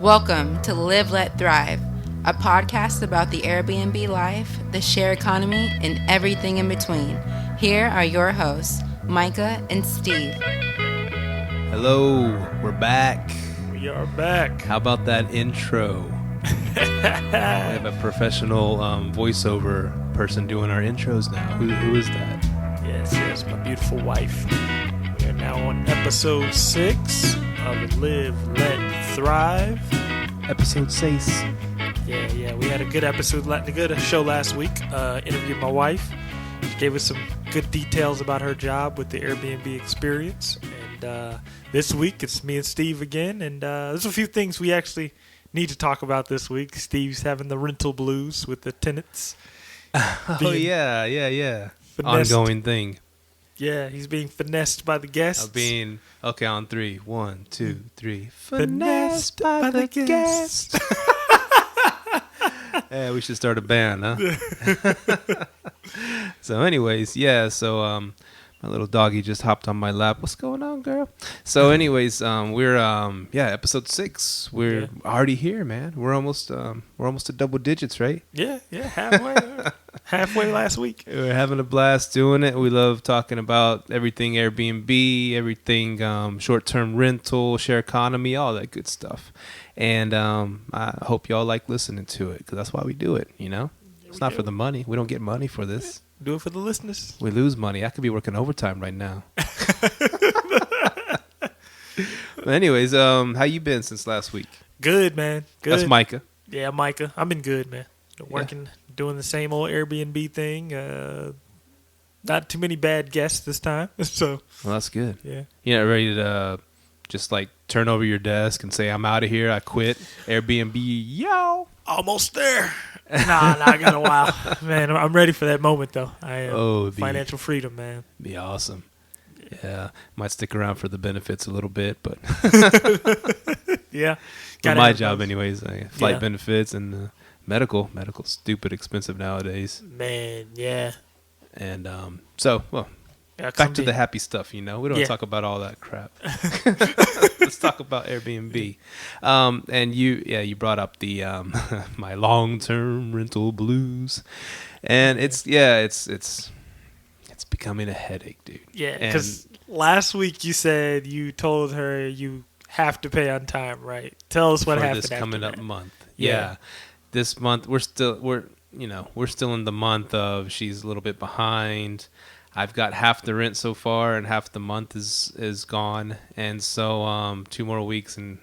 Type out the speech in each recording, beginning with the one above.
Welcome to Live, Let Thrive, a podcast about the Airbnb life, the share economy, and everything in between. Here are your hosts, Myka and Steve. Hello, we're back. We are back. How about that intro? We have a professional voiceover person doing our intros now. Who is that? Yes, my beautiful wife. We are now on episode 6 of Live, Let Thrive. Episode 6. Yeah. We had a good episode, a good show last week. Interviewed my wife. She gave us some good details about her job with the Airbnb experience. And this week it's me and Steve again. And there's a few things we actually need to talk about this week. Steve's having the rental blues with the tenants. Yeah. Finessed. Ongoing thing. Yeah, he's being finessed by the guests. Okay, on 3. 1, 2, 3. Finessed by the guests. Yeah, we should start a band, huh? So anyways, my little doggy just hopped on my lap. What's going on, girl? So anyways, we're episode 6. We're already here, man. We're almost at double digits, right? Yeah, halfway last week. We're having a blast doing it. We love talking about everything Airbnb, everything short-term rental, share economy, all that good stuff. And I hope y'all like listening to it because that's why we do it, you know? It's not for the money. We don't get money for this. Do it for the listeners. We lose money. I could be working overtime right now. But anyways, how you been since last week? Good, man. Good. That's Myka. Yeah, Myka. I've been good, man. Been working, doing the same old Airbnb thing. Not too many bad guests this time. So. Well, that's good. Yeah. You're not ready to just like turn over your desk and say, I'm out of here. I quit Airbnb. Yo. Almost there. Nah, I got a while. Man, I'm ready for that moment, though. I am. Financial freedom, man. Be awesome. Yeah. Might stick around for the benefits a little bit, but. Yeah. For my job, anyways. Flight benefits and medical. Medical's stupid expensive nowadays. Man, yeah. And back to the happy stuff, you know. We don't talk about all that crap. Let's talk about Airbnb. And you brought up the my long-term rental blues, and it's becoming a headache, dude. Yeah, because last week you said you told her you have to pay on time, right? Tell us what happened this coming after up that. month. Yeah, this month we're still in the month of she's a little bit behind. I've got half the rent so far, and half the month is gone, and so 2 more weeks, and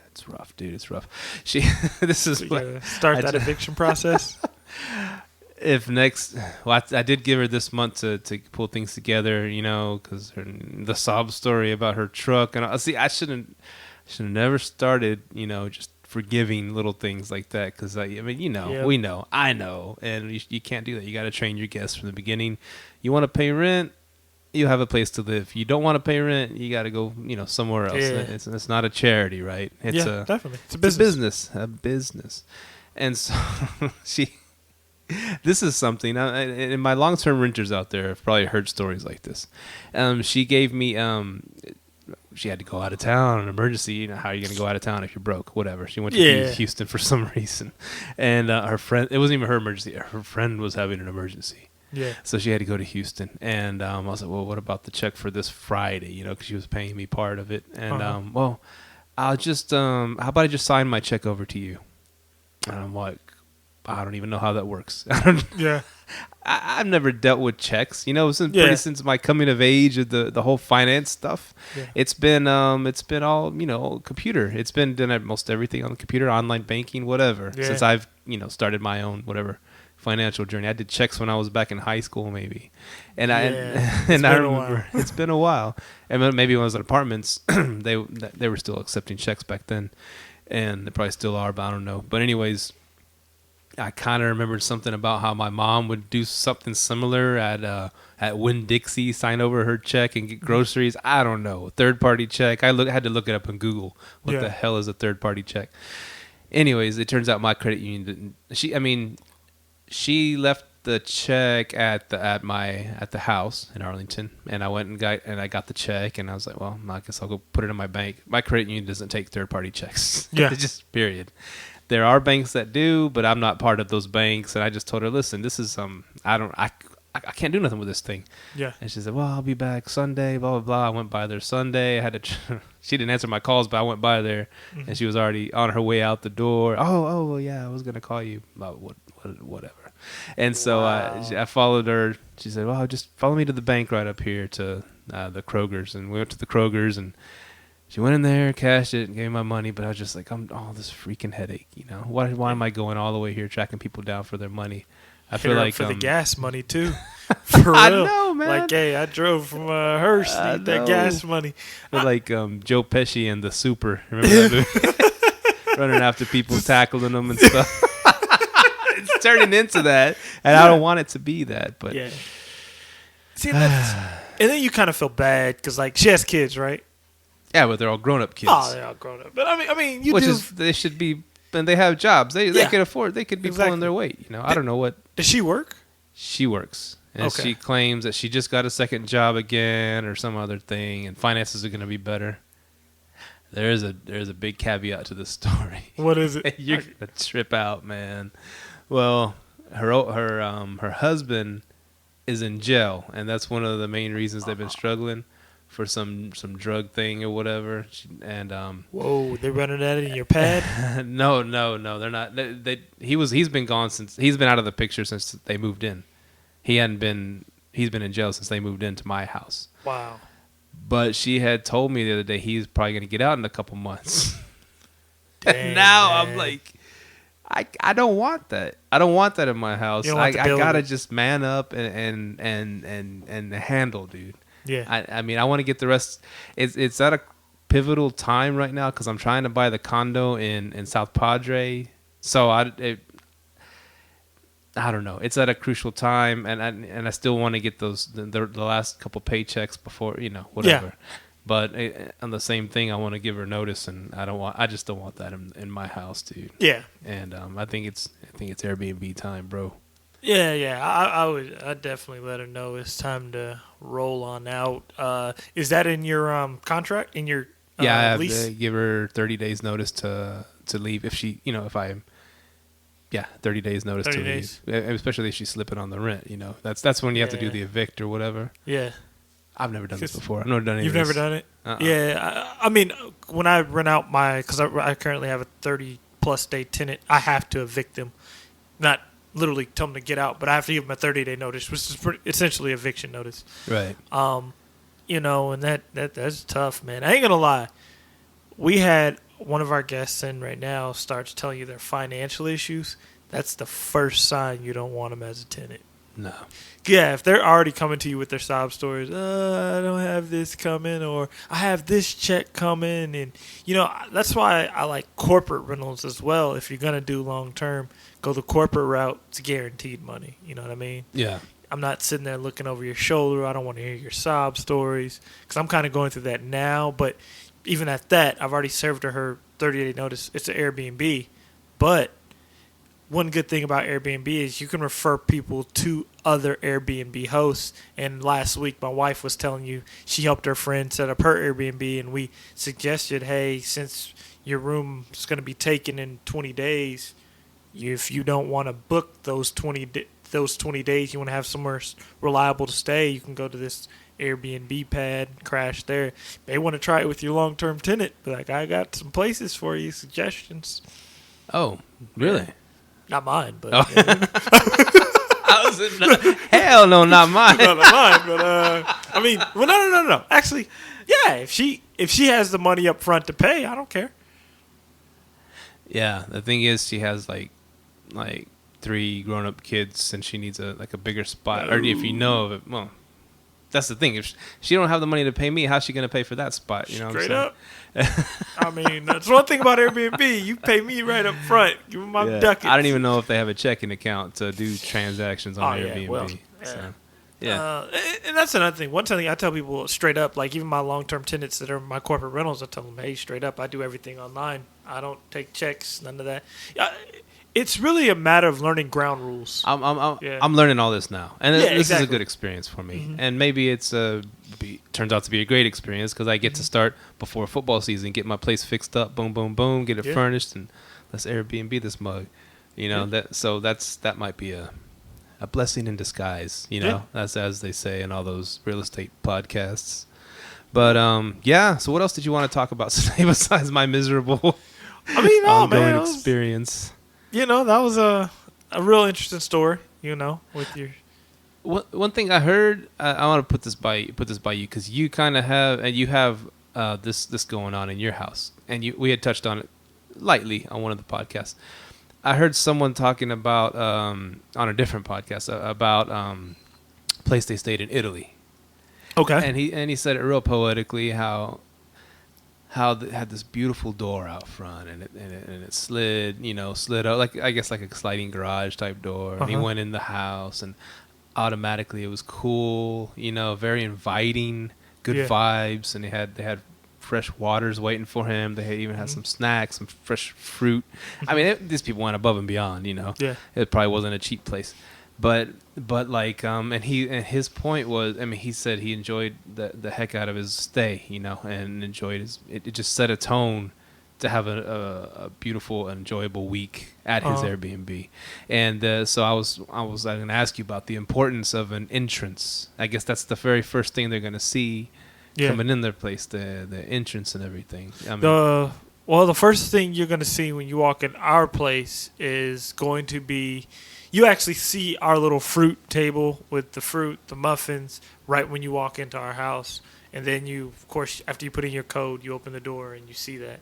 it's rough, dude. It's rough. This is start that eviction process. I did give her this month to pull things together, you know, because the sob story about her truck, and I should have never started, you know, just forgiving little things like that, because we know, I know, and you can't do that. You got to train your guests from the beginning. You want to pay rent, you have a place to live. You don't want to pay rent, you got to go, you know, somewhere else. It's not a charity, right? Definitely, it's a business. And so this is something, and my long-term renters out there have probably heard stories like this. She gave me she had to go out of town, an emergency. You know, how are you going to go out of town if you're broke? Whatever. She went to Houston for some reason. And her friend, it wasn't even her emergency. Her friend was having an emergency. Yeah. So she had to go to Houston. And I was like, well, what about the check for this Friday? You know, because she was paying me part of it. And, I'll just, how about I just sign my check over to you? And I'm like, I don't even know how that works. I've never dealt with checks, you know, since my coming of age of the whole finance stuff. Yeah. It's been all, you know, computer. It's been done at most everything on the computer, online banking, whatever. Yeah. Since I've, you know, started my own whatever financial journey. I did checks when I was back in high school, maybe, and I remember it's been a while. And maybe when I was in apartments, they were still accepting checks back then, and they probably still are, but I don't know. But anyways, I kind of remembered something about how my mom would do something similar at Winn-Dixie, sign over her check and get groceries. I don't know, third-party check. I had to look it up on Google. What the hell is a third-party check? Anyways, it turns out my credit union didn't. She left the check at the house in Arlington, and I went and got the check, and I was like, well, I guess I'll go put it in my bank. My credit union doesn't take third-party checks. Yeah. It's just period. There are banks that do, but I'm not part of those banks. And I just told her, listen, this is I can't do nothing with this thing. Yeah. And she said, well, I'll be back Sunday, blah, blah, blah. I went by there Sunday. I had to, she didn't answer my calls, but I went by there, and she was already on her way out the door. Oh, well, yeah, I was going to call you about whatever. And so I followed her. She said, well, just follow me to the bank right up here to the Kroger's. And we went to the Kroger's, and she went in there, cashed it, and gave me my money. But I was just like, this freaking headache, you know? Why am I going all the way here tracking people down for their money? I feel like for the gas money too. For real. I know, man. Like, hey, I drove from Hearst, need that gas money. But like Joe Pesci and the Super, remember that movie? Running after people, tackling them and stuff. It's turning into that, and I don't want it to be that. But yeah. See, and then you kind of feel bad because like she has kids, right? Yeah, but they're all grown-up kids. Oh, they're all grown up. But I mean, they should be. And they have jobs. They could afford. They could be Exactly. pulling their weight. You know, I don't know what. Does she work? She works, and Okay. she claims that she just got a second job again or some other thing, and finances are going to be better. There's a big caveat to this story. What is it? You're gonna trip out, man. Well, her husband is in jail, and that's one of the main reasons they've been struggling for some drug thing or whatever. Whoa, they're running at it in your pad? No, they're not. He's been gone he's been out of the picture since they moved in. He's been in jail since they moved into my house. Wow. But she had told me the other day he's probably going to get out in a couple months. Dang, and now man. I'm like, I don't want that. I don't want that in my house. I gotta just man up and handle, dude. Yeah. I mean, I want to get the rest. It's at a pivotal time right now because I'm trying to buy the condo in South Padre. So I don't know. It's at a crucial time, and I still want to get the last couple paychecks before whatever. Yeah. But on the same thing, I want to give her notice, and I just don't want that in my house, dude. Yeah. And I think it's Airbnb time, bro. Yeah. I'd definitely let her know it's time to roll on out. Is that in your contract? In your I have lease? to give her 30 days notice to leave if she, if I 30 days notice 30 to days. leave. Especially if she's slipping on the rent, That's when you have to do the evict or whatever. Yeah. I've never done this before. I've never done any You've of this. never done it? Uh-uh. Yeah. I mean, when I rent out because I currently have a 30-plus day tenant, I have to evict them. Not literally tell them to get out, but I have to give them a 30-day notice, which is essentially eviction notice. Right. And that's tough, man. I ain't gonna lie. We had one of our guests in right now starts telling you their financial issues. That's the first sign you don't want them as a tenant. No. Yeah, if they're already coming to you with their sob stories, I don't have this coming, or I have this check coming, and that's why I like corporate rentals as well. If you're gonna do long term, go the corporate route. It's guaranteed money. You know what I mean? Yeah. I'm not sitting there looking over your shoulder. I don't want to hear your sob stories because I'm kind of going through that now. But even at that, I've already served her 30-day notice. It's an Airbnb, but one good thing about Airbnb is you can refer people to other Airbnb hosts. And last week, my wife was telling you she helped her friend set up her Airbnb, and we suggested, hey, since your room is going to be taken in 20 days, if you don't want to book those 20 days, you want to have somewhere reliable to stay, you can go to this Airbnb pad, crash there. They want to try it with your long-term tenant. Be like, I got some places for you, suggestions. Oh, really? Yeah. Not mine, but hell no, not mine. not mine. But I mean, well, no. Actually, yeah. If she has the money up front to pay, I don't care. Yeah, the thing is, she has like 3 grown-up kids, and she needs a bigger spot. Or if you know of it, well, that's the thing. If she don't have the money to pay me, how's she gonna pay for that spot? You know, Straight what I'm up. I mean, that's one thing about Airbnb. You pay me right up front. Give me my ducats. I don't even know if they have a checking account to do transactions on Airbnb. Yeah, well, So, and that's another thing. One thing I tell people straight up, like even my long-term tenants that are my corporate rentals, I tell them, hey, straight up, I do everything online. I don't take checks, none of that. It's really a matter of learning ground rules. I'm learning all this now, and this is a good experience for me. Mm-hmm. And maybe turns out to be a great experience because I get to start before football season, get my place fixed up, boom, boom, boom, get it furnished, and let's Airbnb this mug. You know that might be a blessing in disguise. You know, that's as they say in all those real estate podcasts. But so what else did you want to talk about today besides my miserable ongoing experience? You know, that was a real interesting story. You know, with your one thing I heard, I want to put this by you because you kind of have this going on in your house, and we had touched on it lightly on one of the podcasts. I heard someone talking about on a different podcast about a place they stayed in Italy. Okay, and he said it real poetically how it had this beautiful door out front and it slid out like I guess like a sliding garage type door. And he went in the house and automatically it was cool, very inviting, good vibes, and they had fresh waters waiting for him. They even had some snacks, some fresh fruit. I mean, these people went above and beyond. Yeah, it probably wasn't a cheap place. But like and his point was, I mean, he said he enjoyed the heck out of his stay, and enjoyed it just set a tone to have a beautiful, enjoyable week at his Airbnb. And so I was going to ask you about the importance of an entrance. I guess that's the very first thing they're going to see coming in their place, the entrance and everything. I mean, the first thing you're going to see when you walk in our place is going to be, you actually see our little fruit table with the fruit, the muffins, right when you walk into our house. And then you, of course, after you put in your code, you open the door and you see that.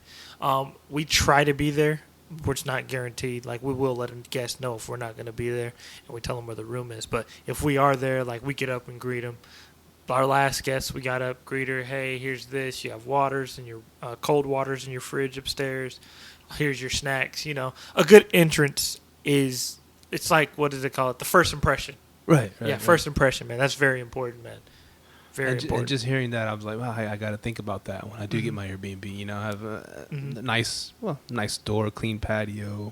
We try to be there, which is not guaranteed. Like, we will let a guest know if we're not going to be there, and we tell them where the room is. But if we are there, like, we get up and greet them. Our last guest, we got up, greet her. Hey, here's this. You have waters and your cold waters in your fridge upstairs. Here's your snacks. A good entrance is, it's like, what does it call it? The first impression. Right. First impression, man. That's very important, man. Very important. And just hearing that, I was like, wow, I got to think about that when I do get my Airbnb. I have a nice door, clean patio,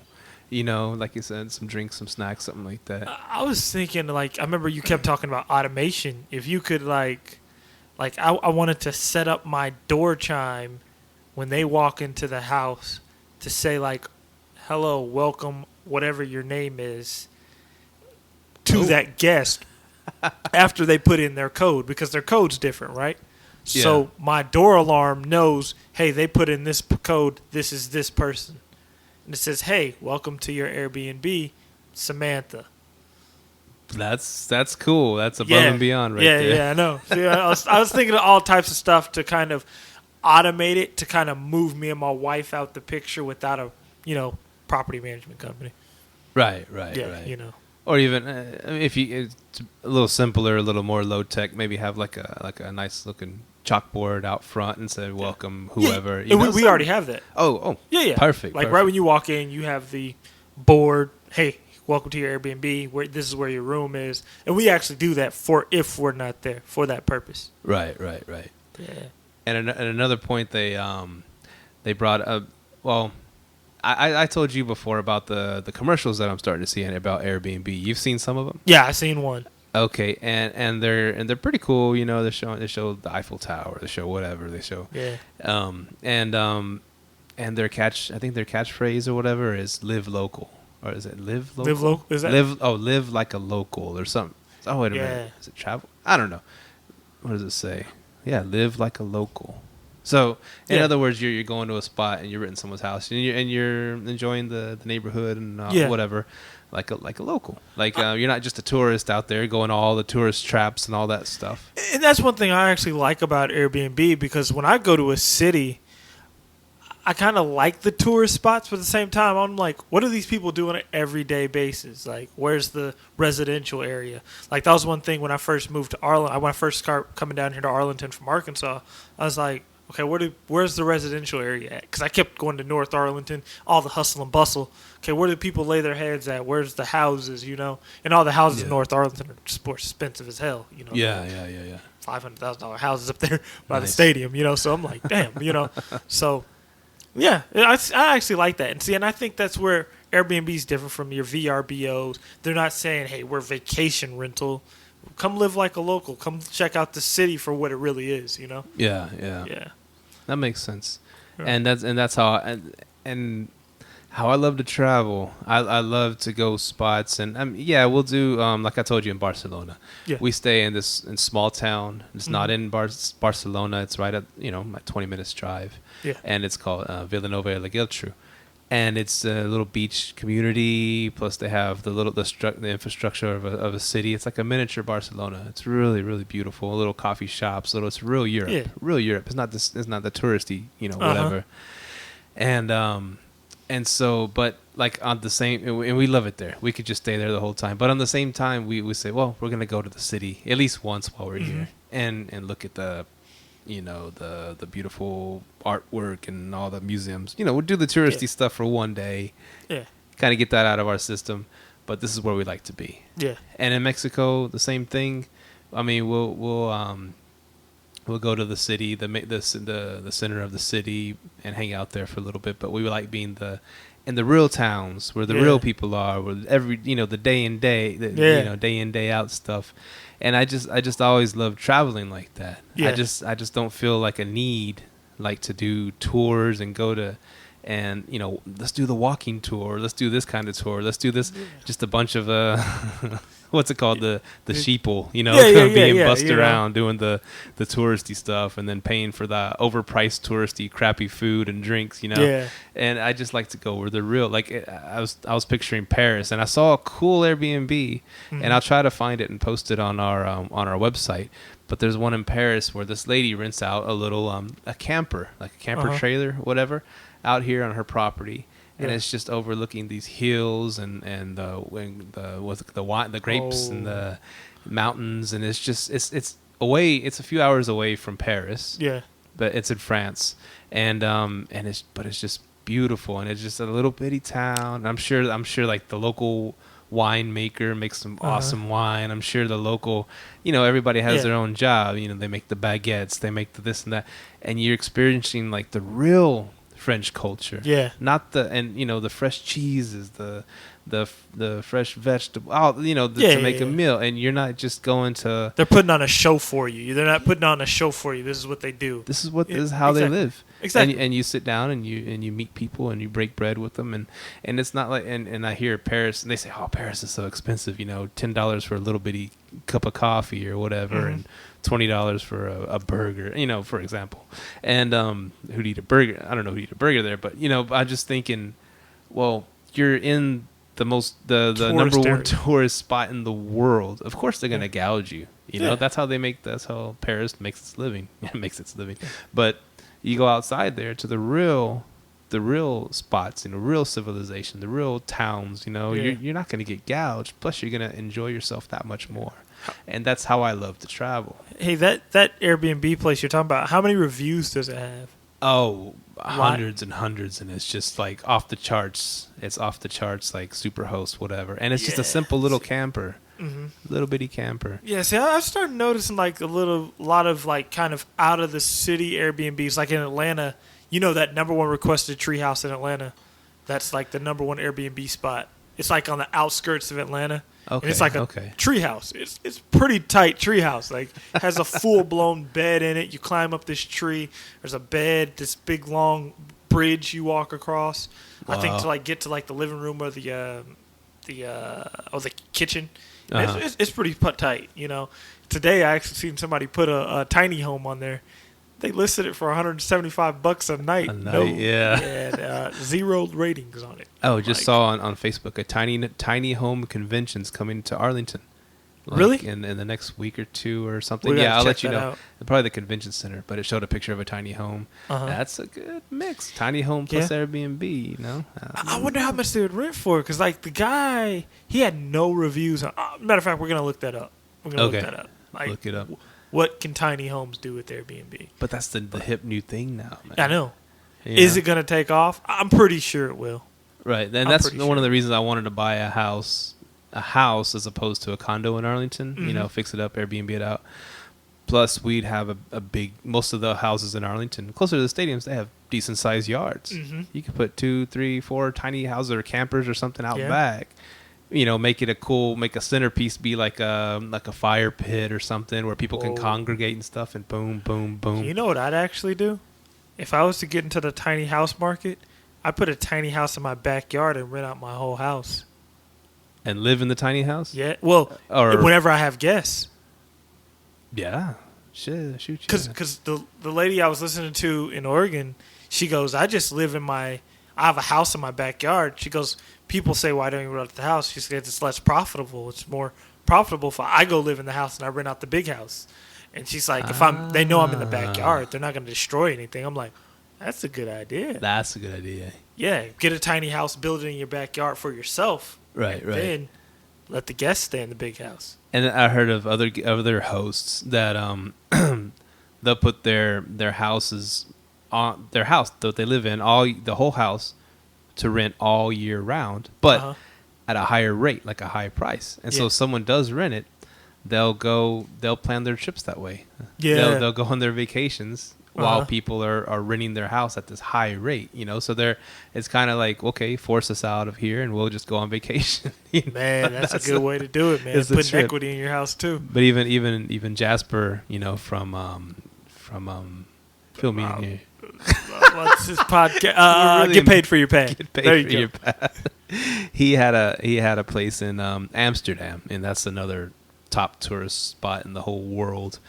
like you said, some drinks, some snacks, something like that. I was thinking, like, I remember you kept talking about automation. If you could, I wanted to set up my door chime when they walk into the house to say, like, hello, welcome, whatever your name is, to that guest after they put in their code, because their code's different, right? Yeah. So my door alarm knows, hey, they put in this code, this is this person. And it says, hey, welcome to your Airbnb, Samantha. That's cool. That's above and beyond right there. Yeah, I know. See, I was thinking of all types of stuff to kind of automate it, to kind of move me and my wife out the picture without a, property management company. Right. Or even if it's a little simpler, a little more low tech, maybe have like a nice looking chalkboard out front and say welcome whoever. Yeah. We already have that. Oh. Yeah. Perfect. Right when you walk in, you have the board. Hey, welcome to your Airbnb. This is where your room is, and we actually do that for if we're not there for that purpose. Right. Yeah. And another point they brought up. Well, I told you before about the commercials that I'm starting to see about Airbnb. You've seen some of them? Yeah, I've seen one. Okay, and they're pretty cool. They show the Eiffel Tower, they show whatever they show. Yeah. And their catchphrase or whatever is "live local," or is it "live local"? Live local. Is that live like a local or something? Oh wait a minute, is it travel? I don't know. What does it say? Yeah, live like a local. So, in other words, you're going to a spot and you're in someone's house and you're enjoying the neighborhood and whatever, like a local. Like you're not just a tourist out there going to all the tourist traps and all that stuff. And that's one thing I actually like about Airbnb, because when I go to a city, I kind of like the tourist spots, but at the same time, I'm like, what do these people do on an everyday basis? Like, where's the residential area? Like, that was one thing when I first moved to Arlington. When I first started coming down here to Arlington from Arkansas, I was like, okay, where's the residential area at? Because I kept going to North Arlington, all the hustle and bustle. Okay, where do people lay their heads at? Where's the houses, And all the houses in North Arlington are just more expensive as hell, Yeah. $500,000 houses up there by the stadium, So I'm like, damn, So, yeah, I actually like that. And I think that's where Airbnb is different from your VRBOs. They're not saying, "Hey, we're vacation rental. Come live like a local. Come check out the city for what it really is." You know? Yeah. That makes sense. Yeah. And that's how and how I love to travel. I love to go spots, and we'll do like I told you in Barcelona. Yeah. We stay in small town. It's not in Barcelona. It's right at my 20 minutes drive. Yeah. And it's called Vilanova i la Geltrú. And it's a little beach community. Plus, they have the infrastructure of a city. It's like a miniature Barcelona. It's really, really beautiful. Little coffee shops. It's real Europe. Yeah. Real Europe. It's not the touristy, whatever. And so, but like on the same, and we love it there. We could just stay there the whole time. But on the same time, we say, well, we're gonna go to the city at least once while we're here, and look at the beautiful artwork and all the museums. We'll do the touristy stuff for one day. Yeah. Kind of get that out of our system. But this is where we like to be. Yeah. And in Mexico, the same thing. I mean, we'll go to the city, the center of the city, and hang out there for a little bit. But we like being in the real towns where the real people are, where the day in day out stuff. And I just always love traveling like that. Yeah. I just don't feel like a need like to do tours and go to, and let's do the walking tour. Let's do this kind of tour. Let's do this. Just a bunch of what's it called, the sheeple, being bussed around doing the touristy stuff, and then paying for the overpriced touristy crappy food and drinks, And I just like to go where the real, like I was picturing Paris, and I saw a cool Airbnb, and I'll try to find it and post it on our website. But there's one in Paris where this lady rents out a little a camper, like a camper trailer, whatever, out here on her property. And it's just overlooking these hills and the wine, the grapes and the mountains, and it's away. It's a few hours away from Paris. Yeah, but it's in France, and it's just beautiful, and it's just a little bitty town. I'm sure like the local winemaker makes some awesome wine. I'm sure the local, everybody has their own job. They make the baguettes, they make the this and that, and you're experiencing like the real French culture, not the fresh cheeses, the fresh vegetable, to make a meal, and you're not just going to. They're putting on a show for you. They're not putting on a show for you. This is what they do. This is how they live. Exactly. And you sit down and you meet people and you break bread with them, and it's not like and I hear Paris, and they say, oh, Paris is so expensive, $10 for a little bitty cup of coffee or whatever, and $20 for a burger, for example. And who'd eat a burger? I don't know who'd eat a burger there, but I'm just thinking, well, you're in the number one tourist spot in the world. Of course they're gonna gouge you. That's how Paris makes its living. But you go outside there to the real spots, real civilization, the real towns, you're not going to get gouged. Plus, you're going to enjoy yourself that much more. And that's how I love to travel. Hey, that Airbnb place you're talking about, how many reviews does it have? Oh, hundreds and hundreds, and it's just like off the charts. It's off the charts, like Superhost, whatever. And it's just a simple little camper. Little bitty camper. Yeah, see, I started noticing like a lot of like kind of out of the city Airbnbs, like in Atlanta. That number one requested treehouse in Atlanta. That's like the number one Airbnb spot. It's like on the outskirts of Atlanta. Okay. And it's like a treehouse. It's pretty tight treehouse. Like has a full blown bed in it. You climb up this tree. There's a bed. This big long bridge you walk across. Wow. I think to like get to like the living room or the kitchen. It's pretty tight, Today I actually seen somebody put a tiny home on there. They listed it for $175 a night. And 0 ratings on it. Oh, just saw on Facebook a tiny home convention's coming to Arlington. Really? In the next week or two or something. Yeah, I'll let you know. Out. Probably the convention center, but it showed a picture of a tiny home. That's a good mix. Tiny home plus Airbnb, I wonder how much they would rent for it, because like the guy, he had no reviews. Matter of fact, we're going to look that up. Look that up. Like, look it up. What can tiny homes do with Airbnb? But that's the hip new thing now, man. I know. Is it going to take off? I'm pretty sure it will. Right. And that's one of the reasons I wanted to buy a house as opposed to a condo in Arlington, fix it up, Airbnb it out. Plus, we'd have a big. Most of the houses in Arlington, closer to the stadiums, they have decent sized yards. Mm-hmm. You could put 2, 3, 4 tiny houses or campers or something out Yeah. back. Make it make a centerpiece be like a fire pit or something where people can congregate and stuff, and boom, boom, boom. You know what I'd actually do? If I was to get into the tiny house market, I'd put a tiny house in my backyard and rent out my whole house. And live in the tiny house? Yeah. Well, Or whenever I have guests. yeah. Shoot you. Because the lady I was listening to in Oregon, she goes, I have a house in my backyard. She goes, people say, why don't you rent out the house? She said, it's less profitable. It's more profitable if I go live in the house and I rent out the big house. And she's like, they know I'm in the backyard, they're not going to destroy anything. I'm like, that's a good idea. That's a good idea. Yeah, get a tiny house, build it in your backyard for yourself. Right. Then let the guests stay in the big house. And I heard of other hosts that they'll put their houses on their house that they live in, the whole house, to rent all year round, but at a higher rate, like a high price. And so if someone does rent it, they'll plan their trips that way. Yeah, they'll go on their vacations while people are renting their house at this high rate, so it's kind of like, okay, force us out of here and we'll just go on vacation. Man, that's a good way to do it, man. Putting equity in your house too. But even Jasper, from Phil me in here. What's his podcast? Really Get paid for your pay. Get paid for your pay. He had a place in Amsterdam, and that's another top tourist spot in the whole world.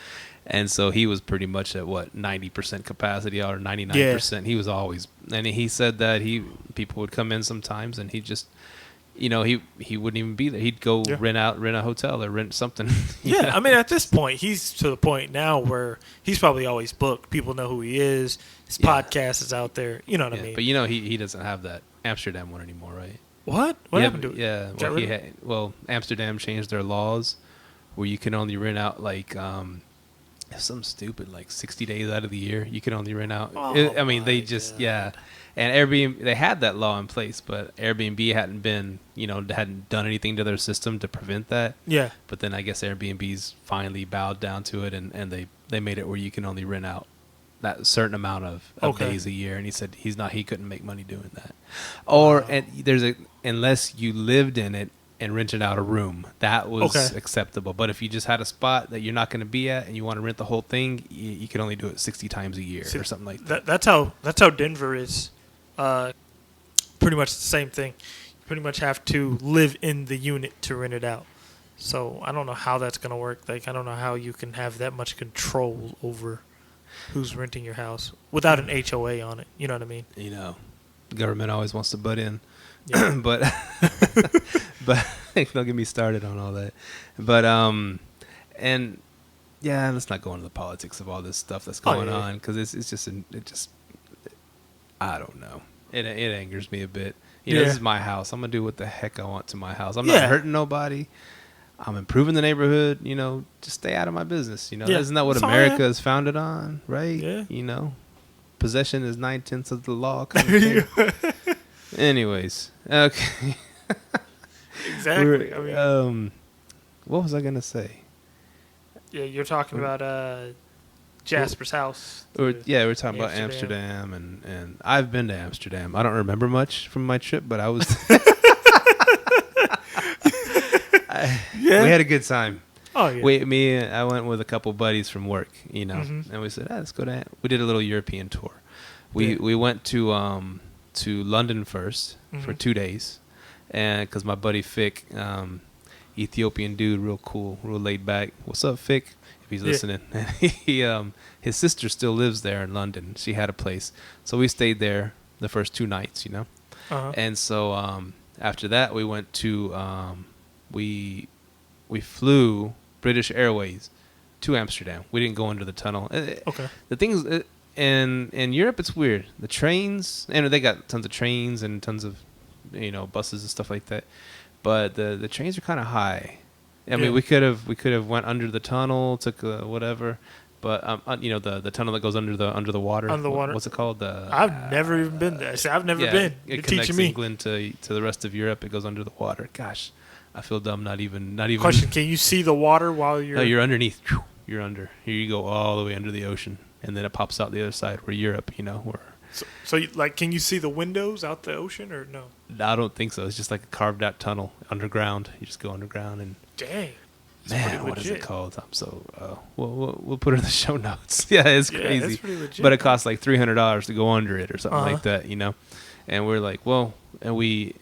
And so he was pretty much at 90% capacity or 99%. Yeah. He was always, and he said that people would come in sometimes, and he just, he wouldn't even be there. He'd go rent a hotel or rent something. Yeah, I mean, at this point, he's to the point now where he's probably always booked. People know who he is. His podcast is out there. You know what I mean? But he doesn't have that Amsterdam one anymore, right? What? What happened to it? Yeah. Amsterdam changed their laws where you can only rent out something stupid, like 60 days out of the year you can only rent out. They just God. And Airbnb, they had that law in place, but Airbnb hadn't done anything to their system to prevent that. Yeah. But then I guess Airbnb's finally bowed down to it, and they made it where you can only rent out that certain amount of days a year. And he said he couldn't make money doing that. Unless you lived in it and rented out a room, that was acceptable. But if you just had a spot that you're not going to be at and you want to rent the whole thing, you can only do it 60 times a year or something like that. That's how Denver is. Pretty much the same thing. You pretty much have to live in the unit to rent it out. So I don't know how that's going to work. Like, I don't know how you can have that much control over who's renting your house without an HOA on it. You know what I mean? Government always wants to butt in. Yeah. but don't get me started on all that. But let's not go into the politics of all this stuff that's going on, because it's just I don't know. It angers me a bit. This is my house. I'm gonna do what the heck I want to my house. I'm not hurting nobody. I'm improving the neighborhood. Just stay out of my business. Isn't that what America is founded on, right? Yeah. Possession is 9/10 of the law. Kind of thing. Anyways, okay. Exactly. What was I gonna say? Yeah, you're talking about Jasper's house. We're talking about Amsterdam, and I've been to Amsterdam. I don't remember much from my trip, but I was. We had a good time. Oh yeah. I went with a couple buddies from work, and we said, let's go to. We did a little European tour. We went to London first for 2 days, and because my buddy Fick, Ethiopian dude, real cool, real laid back. What's up, Fick? If he's listening, his sister still lives there in London. She had a place, so we stayed there the first 2 nights, and so after that we went to we flew British Airways to Amsterdam. We didn't go under the tunnel. The things in Europe, it's weird. The trains, and they got tons of trains and tons of buses and stuff like that. But the trains are kind of high. I mean, we could have went under the tunnel, took whatever. But the tunnel that goes under the water. Under the water. What's it called? I've never even been there. I've never been. You're teaching me. It connects England to the rest of Europe. It goes under the water. Gosh, I feel dumb. Not even. Question: can you see the water while you're? No, you're underneath. you're under. Here you go all the way under the ocean, and then it pops out the other side where Europe, where. So like, can you see the windows out the ocean or no? I don't think so. It's just like a carved out tunnel underground. You just go underground and. Dang. Man, what is it called? I'm so. We'll put it in the show notes. Yeah, it's crazy. That's pretty legit. But it costs like $300 to go under it or something like that, And we're like, well, and we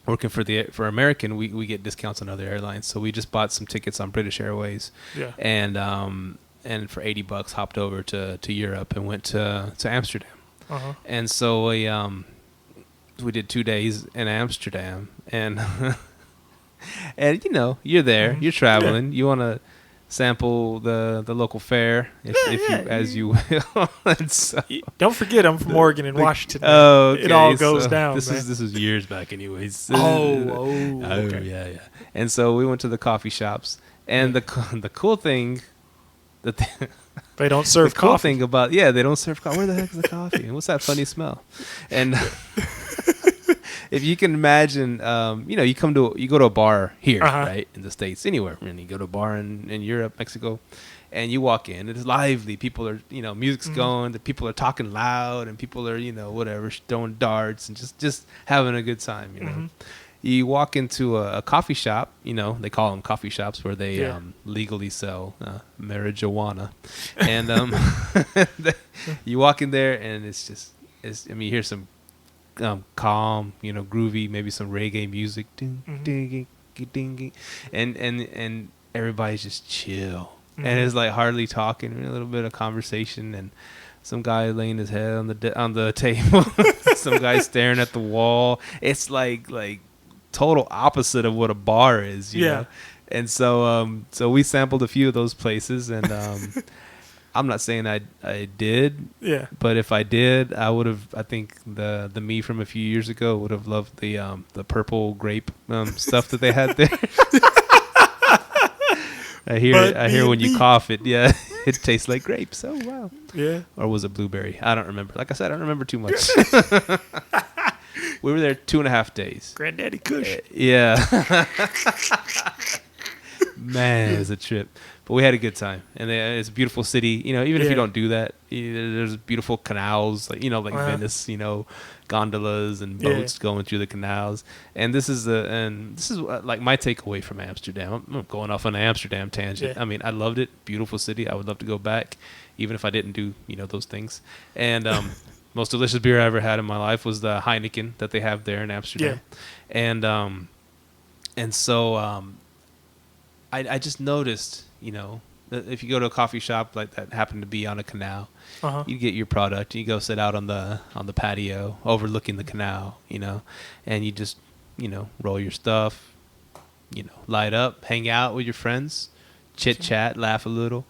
working for American, we get discounts on other airlines, so we just bought some tickets on British Airways. Yeah. And for $80 hopped over to Europe and went to Amsterdam. And so we did 2 days in Amsterdam and. And you're there, you're traveling, you want to sample the local fare as you will. And so, don't forget, I'm from Oregon and Washington. Oh, okay. It all goes down. This is years back, anyways. Okay. Yeah. And so we went to the coffee shops, and the cool thing that they don't serve the cool coffee. thing about they don't serve coffee. Where the heck is the coffee? And what's that funny smell? And. If you can imagine, you go to a bar here, right, in the States, anywhere, and you go to a bar in Europe, Mexico, and you walk in, it's lively. People are, music's going, the people are talking loud, and people are, whatever, throwing darts and just having a good time, You walk into a coffee shop, they call them coffee shops where they legally sell marijuana, and you walk in there, and you hear some calm, groovy, maybe some reggae music, and everybody's just chill, and it's like hardly talking, a little bit of conversation, and some guy laying his head on the table, some guy staring at the wall. It's like total opposite of what a bar is, you know? And so we sampled a few of those places, and I'm not saying I did, but if I did, I think the me from a few years ago would have loved the purple grape stuff that they had there. I hear when you cough it, it tastes like grapes. Oh wow. Yeah. Or was it blueberry? I don't remember. Like I said, I don't remember too much. We were there 2.5 days. Granddaddy Kush. Yeah. Man, it was a trip. But we had a good time, and it's a beautiful city. Even if you don't do that, there's beautiful canals, like Venice. Gondolas and boats going through the canals. And this is like my takeaway from Amsterdam. I'm going off on an Amsterdam tangent. Yeah. I mean, I loved it. Beautiful city. I would love to go back, even if I didn't do those things. And most delicious beer I ever had in my life was the Heineken that they have there in Amsterdam. Yeah. And so I just noticed. If you go to a coffee shop like that happened to be on a canal, you get your product, you go sit out on the patio overlooking the canal, and you just, roll your stuff, light up, hang out with your friends, chit chat, laugh a little.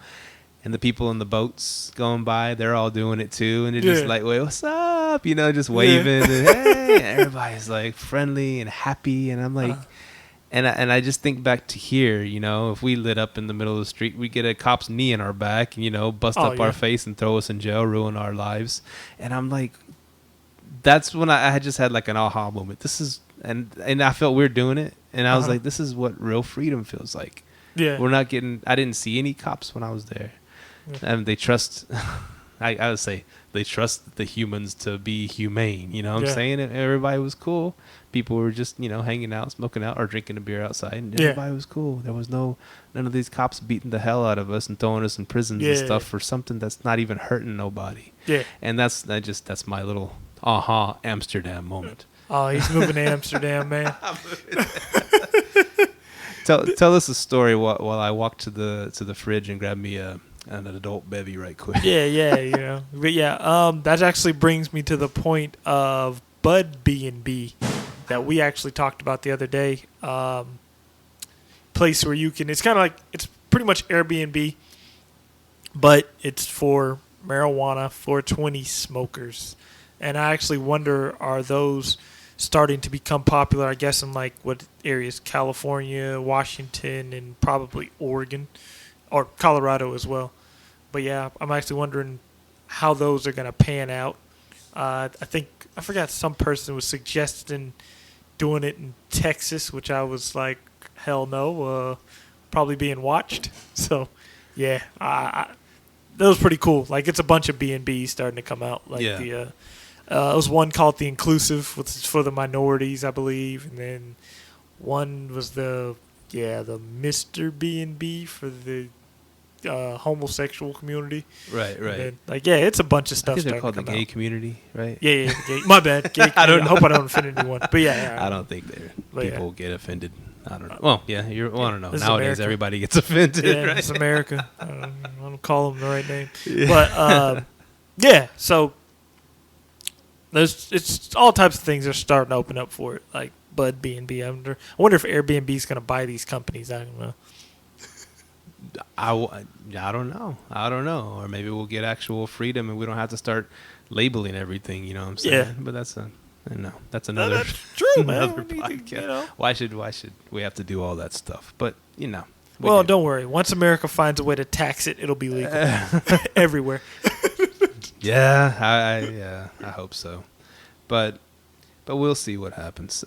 And the people in the boats going by, they're all doing it too. And they're just like, wait, what's up? Just waving. And, hey, and everybody's like friendly and happy. And I'm like, And I just think back to here, if we lit up in the middle of the street, we'd get a cop's knee in our back, bust up our face and throw us in jail, ruin our lives. And I'm like, that's when I just had like an aha moment. And I felt weird doing it. And I was like, this is what real freedom feels like. Yeah. I didn't see any cops when I was there. Yeah. And they trust, I would say, they trust the humans to be humane. What I'm saying? And everybody was cool. People were just, hanging out, smoking out, or drinking a beer outside, and everybody was cool. There was none of these cops beating the hell out of us and throwing us in prisons and stuff for something that's not even hurting nobody. Yeah. And that's my little Amsterdam moment. Oh, he's moving to Amsterdam, man. Tell us a story while I walk to the fridge and grab me an adult bevy right quick. Yeah. But that actually brings me to the point of Bud BnB that we actually talked about the other day. Place where you can, it's kind of like, it's pretty much Airbnb, but it's for marijuana 420 smokers. And I actually wonder, are those starting to become popular, I guess, in like what areas? California, Washington, and probably Oregon or Colorado as well. But yeah, I'm actually wondering how those are going to pan out. I forgot some person was suggesting doing it in Texas, which I was like, hell no, probably being watched. So Yeah, that was pretty cool. Like, it's a bunch of BnBs starting to come out. Like it was one called the Inclusive, which is for the minorities, I believe, and then one was the Mr. BnB for the homosexual community. Right. And then, it's a bunch of stuff. I think they're called the gay community, right? Yeah, gay. My bad. Gay I don't know. I hope I don't offend anyone. But I don't think people get offended. I don't know. Well, yeah, I don't know. Nowadays, America. everybody gets offended. Yeah, right? It's America. I don't call them the right name. Yeah. But so it's all types of things are starting to open up for it, like Bud BnB. I wonder if Airbnb is going to buy these companies. I don't know. I don't know. Or maybe we'll get actual freedom and we don't have to start labeling everything. You know what I'm saying? Yeah. But that's another. That's true, man. Another podcast. Why should we have to do all that stuff? But well, don't worry. Once America finds a way to tax it, it'll be legal everywhere. Yeah, I hope so. But we'll see what happens.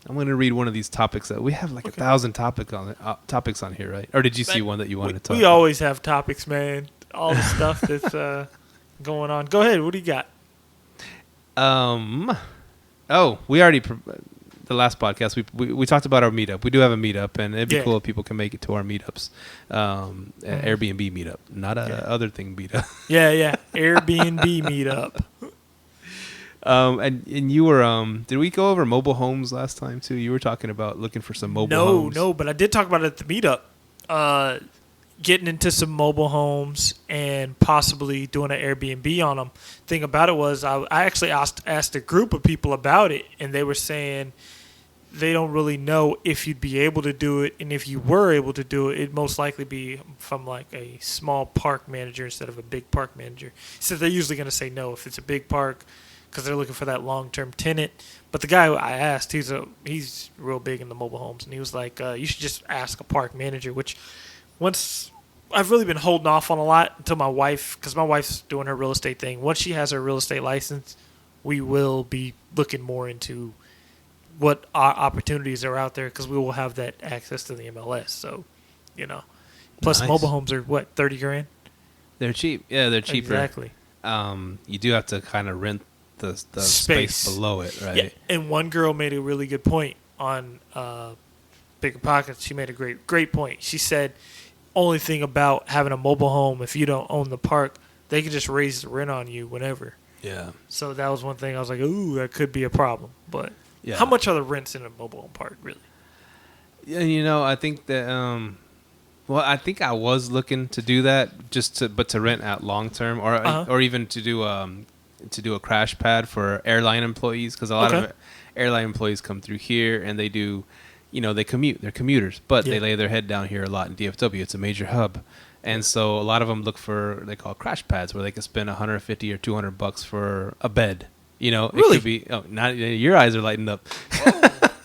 I'm going to read one of these topics that we have 1,000 topics on here, right? Or did you see one that you wanted to talk about? We always have topics, man. All the stuff that's going on. Go ahead. What do you got? We already the last podcast we talked about our meetup. We do have a meetup, and it'd be cool if people can make it to our meetups. Airbnb meetup, not a other thing meetup. Yeah, Airbnb meetup. And you were did we go over mobile homes last time too? You were talking about looking for some mobile homes. No, but I did talk about it at the meetup. Getting into some mobile homes and possibly doing an Airbnb on them. Thing about it was I actually asked a group of people about it, and they were saying they don't really know if you'd be able to do it, and if you were able to do it, it'd most likely be from a small park manager instead of a big park manager. So they're usually going to say no if it's a big park, because they're looking for that long-term tenant. But the guy I asked, he's real big in the mobile homes, and he was like, you should just ask a park manager, which once I've really been holding off on a lot until my wife, because my wife's doing her real estate thing. Once she has her real estate license, we will be looking more into what opportunities are out there, because we will have that access to the MLS. So, plus nice. Mobile homes are what, $30,000? They're cheap. Yeah, they're cheaper. Exactly. You do have to kind of rent the space below it, right? Yeah, and one girl made a really good point on Bigger Pockets. She made a great point. She said, only thing about having a mobile home, if you don't own the park, they can just raise the rent on you whenever. Yeah. So that was one thing I was like, ooh, that could be a problem. But yeah. How much are the rents in a mobile home park, really? Yeah, I think that I think I was looking to do that but to rent out long term, or even to do a crash pad for airline employees, because a lot of airline employees come through here and they do, they commute. They're commuters, but they lay their head down here a lot in DFW. It's a major hub. And so a lot of them look for, they call crash pads, where they can spend $150 or $200 for a bed. Really? It could be, not your eyes are lighting up.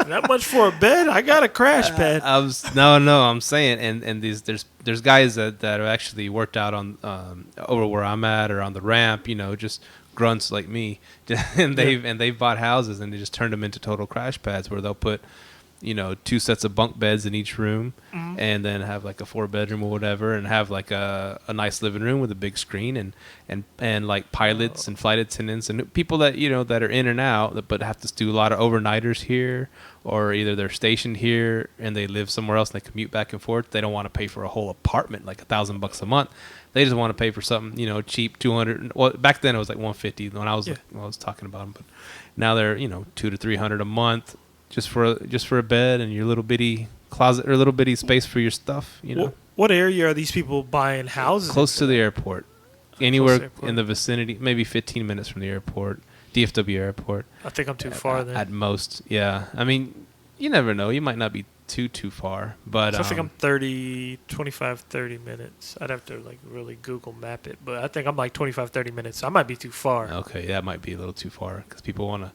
That much for a bed? I got a crash pad. I'm saying, and there's guys that have actually worked out on over where I'm at, or on the ramp, just grunts like me, and they've bought houses and they just turned them into total crash pads, where they'll put 2 sets of bunk beds in each room, and then have a 4-bedroom or whatever, and have a nice living room with a big screen, and pilots and flight attendants and people that that are in and out, but have to do a lot of overnighters here, or either they're stationed here and they live somewhere else and they commute back and forth. They don't want to pay for a whole apartment $1,000 a month. They just want to pay for something cheap, $200. Well, back then it was $150 when I was talking about them, but now they're $200 to $300 a month. Just for a bed and your little bitty closet or little bitty space for your stuff, What area are these people buying houses? Close to the airport. Anywhere in the vicinity, maybe 15 minutes from the airport, DFW airport. I think I'm too far then. At most, yeah. I mean, you never know. You might not be too far, but so I think I'm 30 minutes. I'd have to really Google map it, but I think I'm 25, 30 minutes. So I might be too far. Okay, that might be a little too far, because people want to.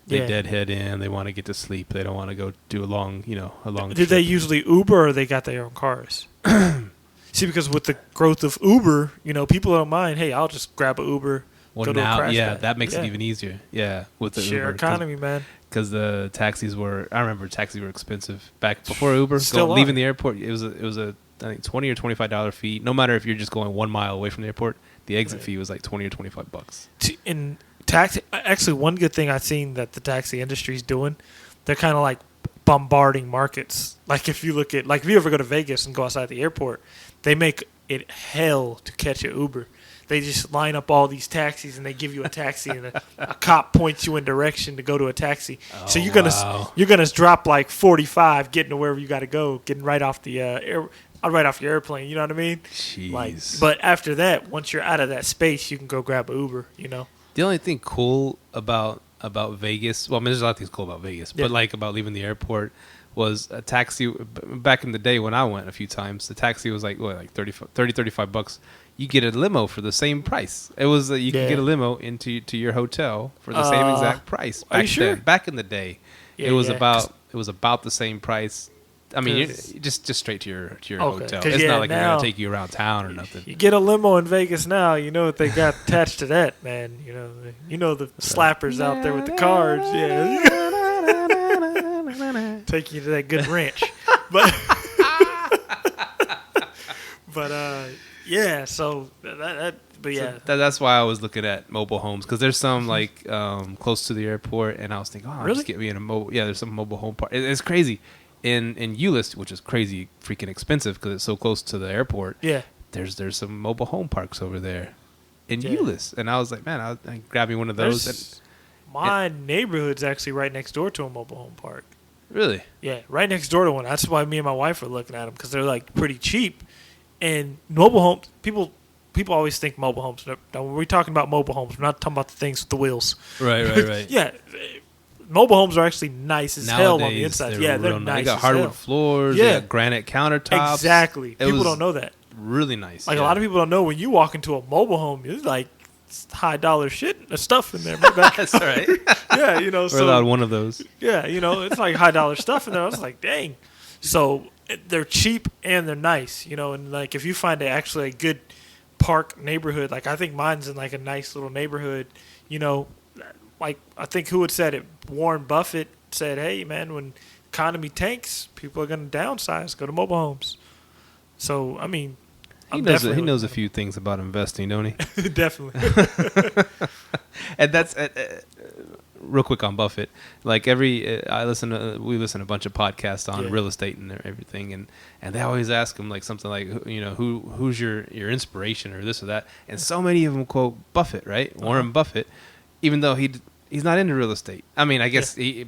They deadhead in. They want to get to sleep. They don't want to go do a long Do trip. they usually Uber, or they got their own cars? See, because with the growth of Uber, people don't mind. Hey, I'll just grab an Uber. Well, go now, to a crash pad. that makes it even easier. Yeah, with the share Uber economy, man. Because the taxis were, I remember taxis were expensive back before Uber. Still leaving the airport, it was a I think $20 or $25 fee. No matter if you're just going 1 mile away from the airport, the exit fee was like $20 or $25. In taxi, actually, one good thing I've seen that the taxi industry is doing, they're kind of like bombarding markets. Like if you look at, like if you ever go to Vegas and go outside the airport, they make it hell to catch an Uber. They just line up all these taxis and they give you a taxi and a cop points you in direction to go to a taxi. So you're gonna drop like 45 getting to wherever you got to go, getting right off the right off your airplane. You know what I mean? Jeez. Like, but after that, once you're out of that space, you can go grab an Uber. You know. The only thing cool about Vegas, well, I mean, there's a lot of things cool about Vegas, but like about leaving the airport was a taxi. Back in the day when I went a few times, the taxi was like $35. You get a limo for the same price. It was you could get a limo into your hotel for the same exact price. Are you sure? Back in the day, it was about the same price. I mean, just straight to your hotel. It's not like they're gonna take you around town or nothing. You get a limo in Vegas now. You know what they got attached to that, man. You know the slappers out there with the cards. Yeah, take you to that good ranch. But yeah. So but yeah. So that's why I was looking at mobile homes, because there's some like close to the airport, and I was thinking, I'll just get me in a mobile. Yeah, there's some mobile home park. It's crazy. In Euless, which is crazy freaking expensive because it's so close to the airport. Yeah, there's some mobile home parks over there in Euless, and I was like, man, I grab me one of those. My neighborhood's actually right next door to a mobile home park. Really? Yeah, right next door to one. That's why me and my wife are looking at them, because they're like pretty cheap. And mobile homes, people always think mobile homes. Now, when we're talking about mobile homes, we're not talking about the things with the wheels. Right. Yeah. Mobile homes are actually nice as hell on the inside. Yeah, they're nice. They got hardwood floors. They got granite countertops. Exactly. People don't know that. Really nice. Like a lot of people don't know, when you walk into a mobile home, it's like high dollar shit, stuff in there. That's right. Yeah, We're allowed one of those. Yeah, it's like high dollar stuff in there. I was like, dang. So they're cheap and they're nice, and like if you find actually a good park neighborhood, like I think mine's in like a nice little neighborhood, like I think who had said it? Warren Buffett said, "Hey man, when economy tanks, people are going to downsize, go to mobile homes." So I mean, he knows a few things about investing, don't he? Definitely. And that's real quick on Buffett. Like we listen to a bunch of podcasts on real estate and everything, and they always ask him like something like, who's your inspiration or this or that, and so many of them quote Buffett, right? Warren Buffett. Even though he's not into real estate. I mean, I guess he,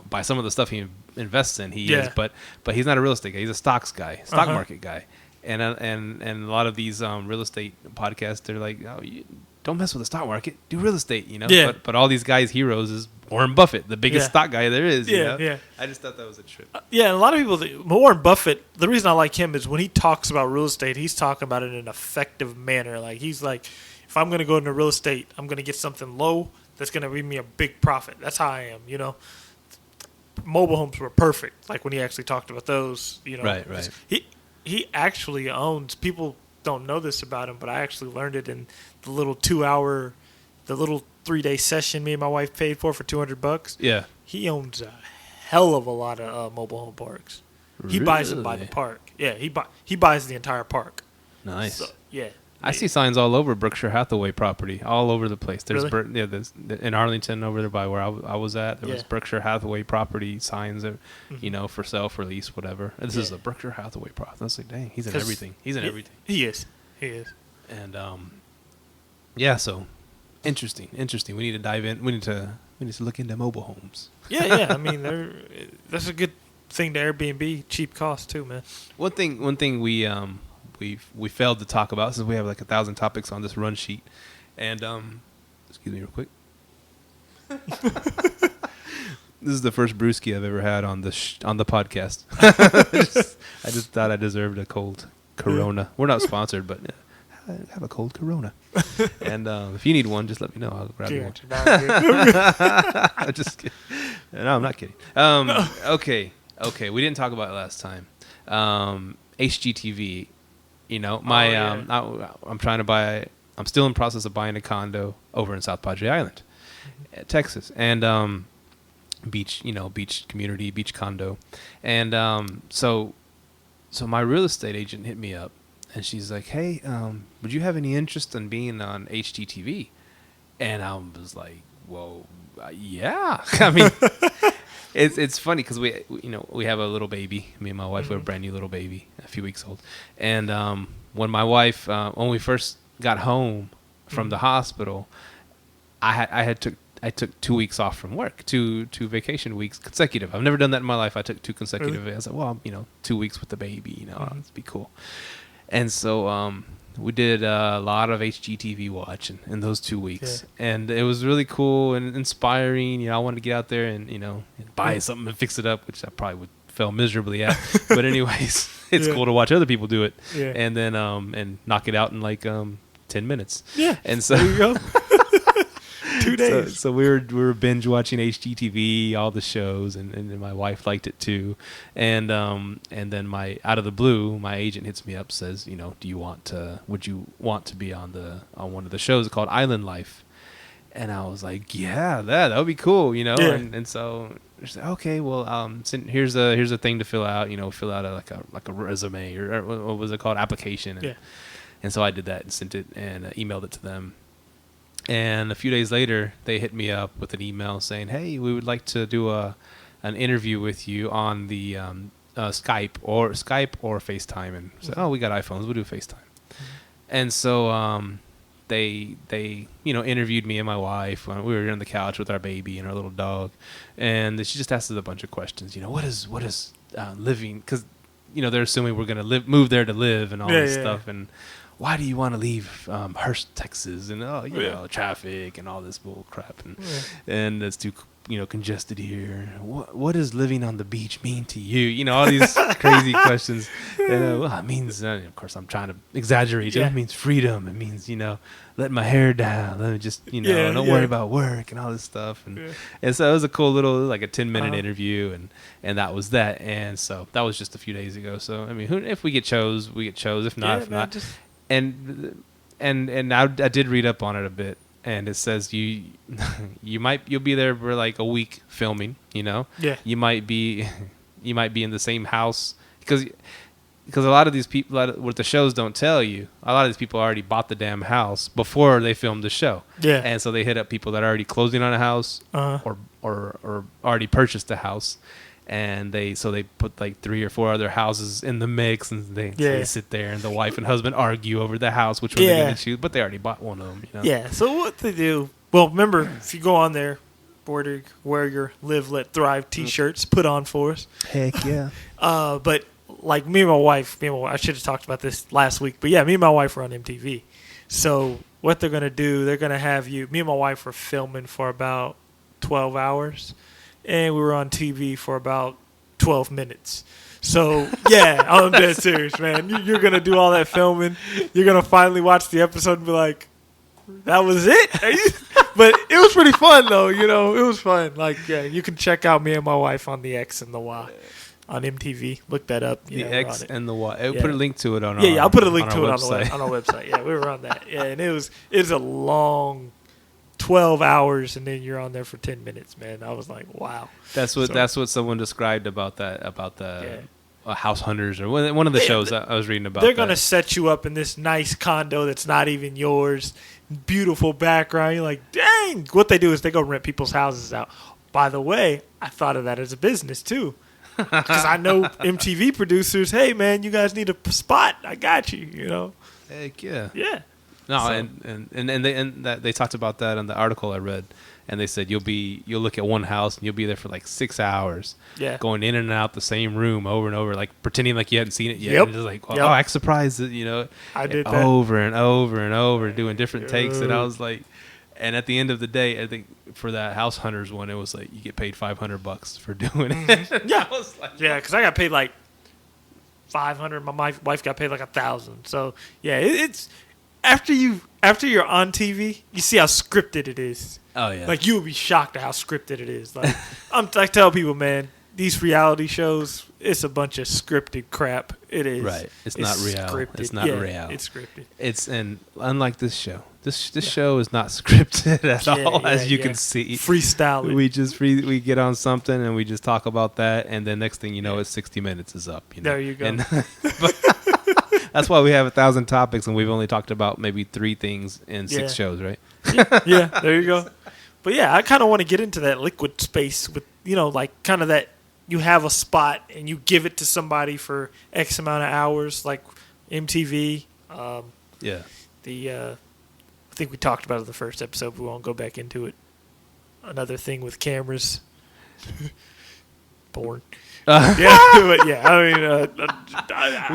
by some of the stuff he invests in, he is, but he's not a real estate guy. He's a stock market guy. And a lot of these real estate podcasts, they're like, oh, don't mess with the stock market, do real estate, Yeah. But all these guys' heroes is Warren Buffett, the biggest stock guy there is. Yeah. I just thought that was a trip. Yeah, and a lot of people, Warren Buffett, the reason I like him is when he talks about real estate, he's talking about it in an effective manner. Like he's like, if I'm going to go into real estate, I'm going to get something low that's going to bring me a big profit. That's how I am, Mobile homes were perfect. Like when he actually talked about those, Right. He actually owns, people don't know this about him, but I actually learned it in the little 3-day session me and my wife paid for $200. Yeah. He owns a hell of a lot of mobile home parks. He buys them by the park. Yeah, he buys the entire park. Nice. So, yeah. I see signs all over Berkshire Hathaway property, all over the place. There's really? there's in Arlington over there by where I was at. There was Berkshire Hathaway property signs, for sale, for lease, whatever. And this is a Berkshire Hathaway property. I was like, dang, he's in everything. He's in everything. He is. And so interesting. We need to dive in. We need to look into mobile homes. Yeah. I mean, that's a good thing to Airbnb, cheap cost too, man. One thing we failed to talk about, since we have like 1,000 topics on this run sheet, and excuse me real quick. This is the first brewski I've ever had on the podcast. I just thought I deserved a cold Corona. We're not sponsored, but I have a cold Corona. And if you need one, just let me know. I'll grab you one. I'm just kidding. No, I'm not kidding. Okay. We didn't talk about it last time. HGTV. I'm trying to buy. I'm still in process of buying a condo over in South Padre Island, Texas, and beach community, beach condo, and so so my real estate agent hit me up, and she's like, "Hey, would you have any interest in being on HGTV?" And I was like, "Well, yeah." I mean, it's funny because we have a little baby. Me and my wife, we have a brand new little baby, a few weeks old. And when my wife, when we first got home from the hospital, I took 2 weeks off from work, two vacation weeks consecutive. I've never done that in my life. I took 2 consecutive. Really? I was like, well, 2 weeks with the baby, it'd be cool. And so we did a lot of HGTV watching in those 2 weeks, and it was really cool and inspiring. I wanted to get out there and and buy something and fix it up, which I probably would fail miserably at. But anyways, it's cool to watch other people do it, and then and knock it out in like 10 minutes. Yeah, and so there you go. 2 days. So we were binge watching HGTV, all the shows, and my wife liked it too. And then out of the blue, my agent hits me up, says, would you want to be on one of the shows called Island Life? And I was like, yeah, that would be cool, Yeah. And so she's like, okay, well, here's a thing to fill out, fill out a resume or what was it called, application. And so I did that and sent it and emailed it to them. And a few days later, they hit me up with an email saying, "Hey, we would like to do an interview with you on the Skype or FaceTime." And I said, "Oh, we got iPhones. We'll do FaceTime." Mm-hmm. And so they interviewed me and my wife. We were on the couch with our baby and our little dog, and she just asked us a bunch of questions. What is living? Because they're assuming we're gonna move there to live and all this stuff and. Why do you want to leave Hurst, Texas, and traffic and all this bull crap, and it's too congested here. What does living on the beach mean to you? All these crazy questions. And it means, of course, I'm trying to exaggerate. It means freedom. It means letting my hair down. Let me just don't worry about work and all this stuff. And so it was a cool little like a 10-minute interview, and that was that. And so that was just a few days ago. So I mean, if we get chose, we get chose. If not, not. And I did read up on it a bit, and it says you'll be there for like a week filming. You might be in the same house because a lot of these people, what the shows don't tell you, a lot of these people already bought the damn house before they filmed the show. Yeah, and so they hit up people that are already closing on a house or already purchased a house. And they put like 3 or 4 other houses in the mix, and they sit there, and the wife and husband argue over the house, which one they're going to choose, but they already bought one of them. Yeah. So what they do? Well, remember, if you go on there, wear your Live Let Thrive T-shirts, put on for us. Heck yeah. But like me and my wife, I should have talked about this last week, but me and my wife were on MTV. So what they're going to do? They're going to have me and my wife were filming for about 12 hours. And we were on TV for about 12 minutes. So, I'm dead serious, man. You're going to do all that filming. You're going to finally watch the episode and be like, that was it? But it was pretty fun, though. It was fun. Like, you can check out me and my wife on the X and the Y on MTV. Look that up. The X and the Y. I'll put a link to it on our I'll put a link to it website. on our website. Yeah, we were on that. Yeah, and it was a long 12 hours, and then you're on there for 10 minutes, man. I was like, wow. That's what someone described about the House Hunters or one of the shows I was reading about. They're going to set you up in this nice condo that's not even yours. Beautiful background. You're like, dang. What they do is they go rent people's houses out. By the way, I thought of that as a business too. Because I know MTV producers, hey, man, you guys need a spot. I got you, Heck yeah. Yeah. No, so. and they talked about that in the article I read, and they said you'll look at one house and you'll be there for like 6 hours, going in and out the same room over and over, like pretending like you hadn't seen it yet, and just like, oh, I surprised it, I did that over and over and over, doing different takes, and I was like, and at the end of the day, I think for that House Hunters one, it was like you get paid $500 for doing it. Yeah, because I got paid like $500. My wife got paid like $1,000. So it's. After you're on TV, you see how scripted it is. Oh yeah. Like you would be shocked at how scripted it is. Like I tell people, man, these reality shows, it's a bunch of scripted crap. It is. Right. It's not real. Scripted. It's not real. It's scripted. And unlike this show. This show is not scripted at all, as you can see. Freestyle. We get on something and we just talk about that, and then next thing you know, it's 60 minutes is up. You know? There you go. And that's why we have 1,000 topics, and we've only talked about maybe 3 things in 6 shows, right? Yeah, there you go. But yeah, I kind of want to get into that liquid space with, like kind of that you have a spot and you give it to somebody for X amount of hours, like MTV. I think we talked about it in the first episode. We won't go back into it. Another thing with cameras. Porn. I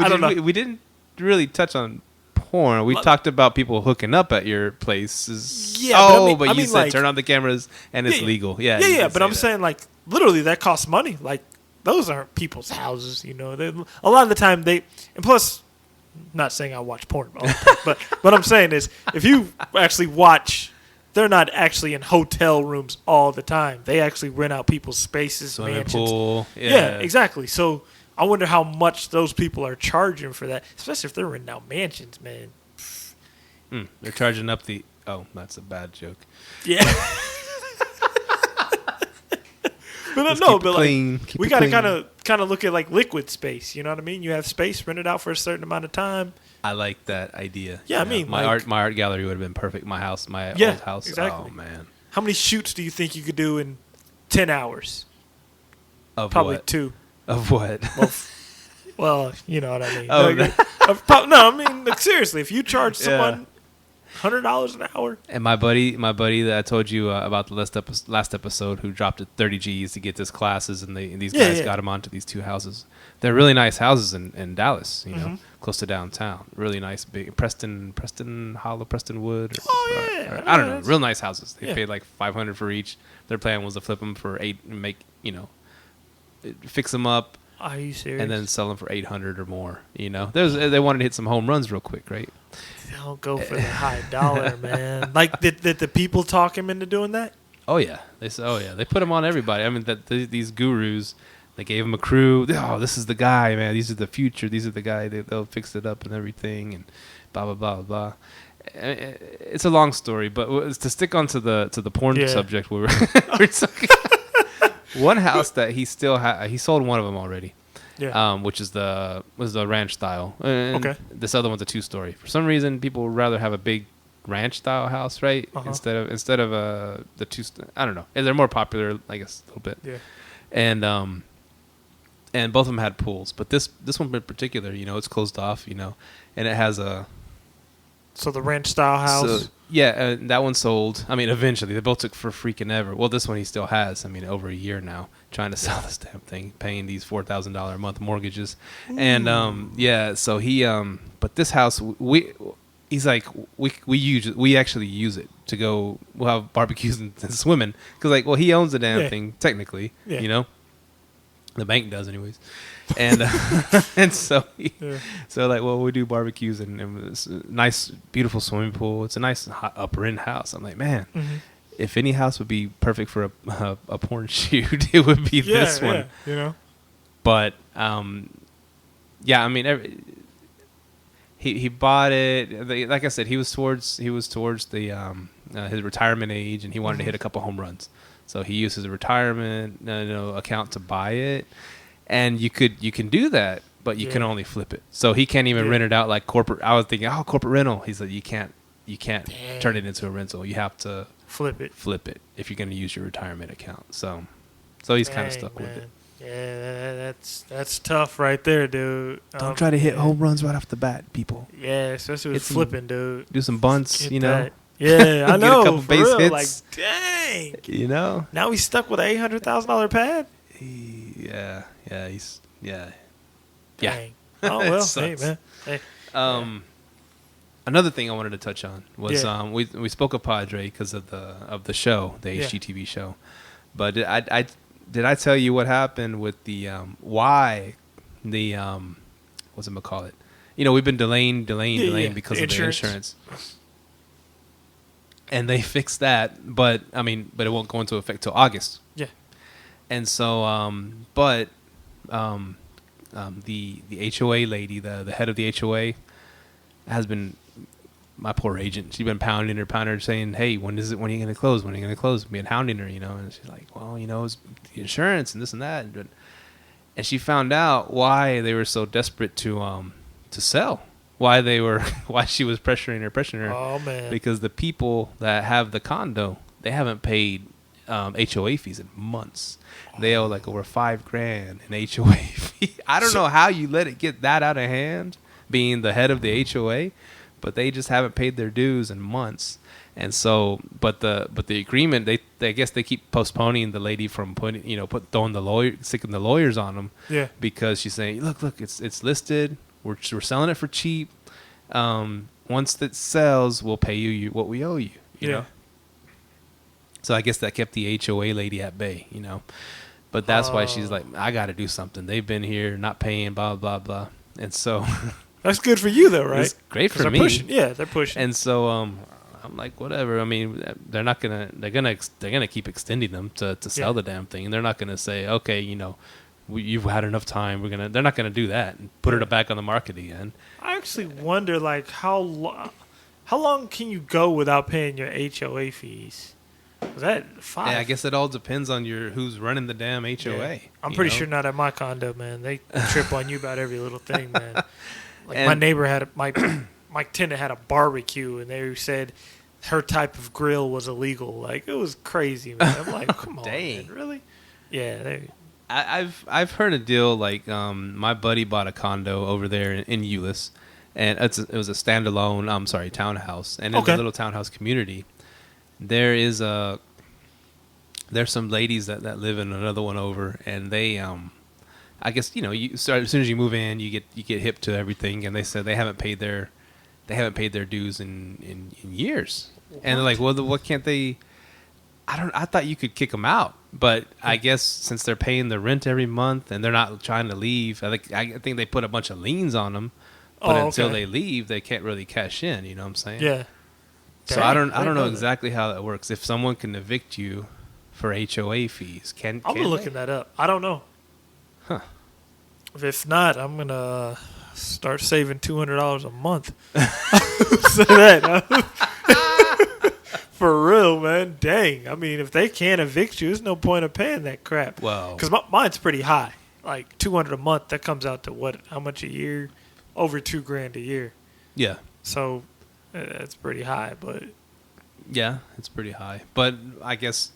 don't know. We didn't really touch on porn. We talked about people hooking up at your places. Yeah, but you said turn on the cameras and it's legal. Yeah, but I'm saying like literally that costs money. Like those aren't people's houses. A lot of the time and plus. Not saying I watch porn all the time, but what I'm saying is if you actually watch, they're not actually in hotel rooms all the time. They actually rent out people's spaces, swimming mansions. Pool. Yeah, exactly. So I wonder how much those people are charging for that, especially if they're renting out mansions, man. They're charging up the... Oh, that's a bad joke. Yeah. We got to kind of look at like liquid space. You know what I mean? You have space rented out for a certain amount of time. I like that idea. Yeah, my art gallery would have been perfect. My house, my old house. Exactly. Oh man, how many shoots do you think you could do in 10 hours? Of probably what? 2. Of what? Well, you know what I mean. Oh, I mean, like, seriously, if you charge someone $100 an hour. And my buddy that I told you about the last episode, who dropped at 30 G's to get this classes, and these guys got him onto these 2 houses. They're really nice houses in Dallas, close to downtown. Really nice, big Preston Hollow, Preston Wood. I don't know, real nice houses. They paid like $500 for each. Their plan was to flip them for $8 and make fix them up. Are you serious? And then sell them for $800 or more. They wanted to hit some home runs real quick, right? Don't go for the high dollar, man. Like, did the people talk him into doing that? Oh yeah, they put him on everybody. I mean, these gurus, they gave him a crew. Oh, this is the guy, man. These are the future. These are the guy. They'll fix it up and everything, and blah blah blah blah. It's a long story, but to stick onto the porn subject, we're talking. One house that he still he sold one of them already. Yeah. Which was the ranch style. And okay. This other one's a 2-story. For some reason, people would rather have a big ranch style house, right? Instead of the 2. I don't know. And they're more popular, I guess, a little bit. Yeah. And both of them had pools, but this one in particular, it's closed off, and it has a. So the ranch style house. So, yeah, that one sold. I mean, eventually they both took for freaking ever. Well, this one he still has. I mean, over a year now, trying to sell this damn thing, paying these $4,000 a month mortgages, and so he but this house he's like we actually use it to go. We'll have barbecues and swimming because he owns the damn thing technically, The bank does, anyways, and and so we do barbecues and it's a nice, beautiful swimming pool. It's a nice upper end house. I'm like, man, if any house would be perfect for a porn shoot, it would be this one. But I mean, he bought it. Like I said, he was towards the his retirement age, and he wanted to hit a couple home runs. So he used his retirement account to buy it, and you can do that, but you can only flip it. So he can't even rent it out like corporate. I was thinking, corporate rental. He said you can't turn it into a rental. You have to flip it if you're going to use your retirement account. So he's kind of stuck with it. Yeah, that's tough right there, dude. Don't try to hit home runs right off the bat, people. Yeah, especially with flipping, dude. Do some bunts, Yeah, I know. Get a couple base hits. Like, dang. Now he's stuck with an $800,000 pad. Yeah. Dang. Oh well, hey man. Hey. Another thing I wanted to touch on was we spoke of Padre because of the show, the HGTV show, but did I tell you what happened with the why the what's it call it? We've been delaying because of the insurance. And they fixed that, but it won't go into effect till August. Yeah. And so, the HOA lady, the head of the HOA, has been my poor agent. She's been pounding her, saying, "Hey, when are you going to close? When are you going to close?" Been hounding her, And she's like, "Well, it's the insurance and this and that." And she found out why they were so desperate to sell. Why she was pressuring her. Oh man! Because the people that have the condo, they haven't paid HOA fees in months. They owe like over $5,000 in HOA fee. I don't know how you let it get that out of hand, being the head of the HOA, but they just haven't paid their dues in months. And so, but the agreement, I guess they keep postponing the lady from sticking the lawyers on them. Yeah. Because she's saying, look, it's listed. We're selling it for cheap. Once it sells, we'll pay you what we owe you. You know. So I guess that kept the HOA lady at bay. But that's why she's like, I got to do something. They've been here not paying, blah blah blah. And so that's good for you, though, right? It's great for me. They're pushing. And so I'm like, whatever. I mean, they're gonna keep extending them to sell the damn thing. And they're not gonna say, okay, you've had enough time. They're not gonna do that and put it back on the market again. I actually wonder, like, how long can you go without paying your HOA fees? Was that 5? Yeah, I guess it all depends on who's running the damn HOA. Yeah. I'm pretty sure not at my condo, man. They trip on you about every little thing, man. Like my neighbor my tenant had a barbecue, and they said her type of grill was illegal. Like, it was crazy, man. I'm like, come on, man, really? Yeah. I've heard a deal like my buddy bought a condo over there in Euless, and it was a standalone townhouse, and in the little townhouse community, there's some ladies that live in another one over, and they I guess you start as soon as you move in, you get hip to everything, and they said they haven't paid their dues in years. What? And they're like, well, what can't they? I thought you could kick them out, but I guess since they're paying the rent every month and they're not trying to leave, I think they put a bunch of liens on them. But until they leave, they can't really cash in. You know what I'm saying? Yeah. So I don't know exactly how that works. If someone can evict you for HOA fees, I'm looking that up. I don't know. Huh. If not, I'm gonna start saving $200 a month. Say that. For real, man. Dang. I mean, if they can't evict you, there's no point of paying that crap. Well, because mine's pretty high. Like $200 a month. That comes out to what? How much a year? Over $2,000 a year. Yeah. So that's pretty high, but yeah, it's pretty high. But I guess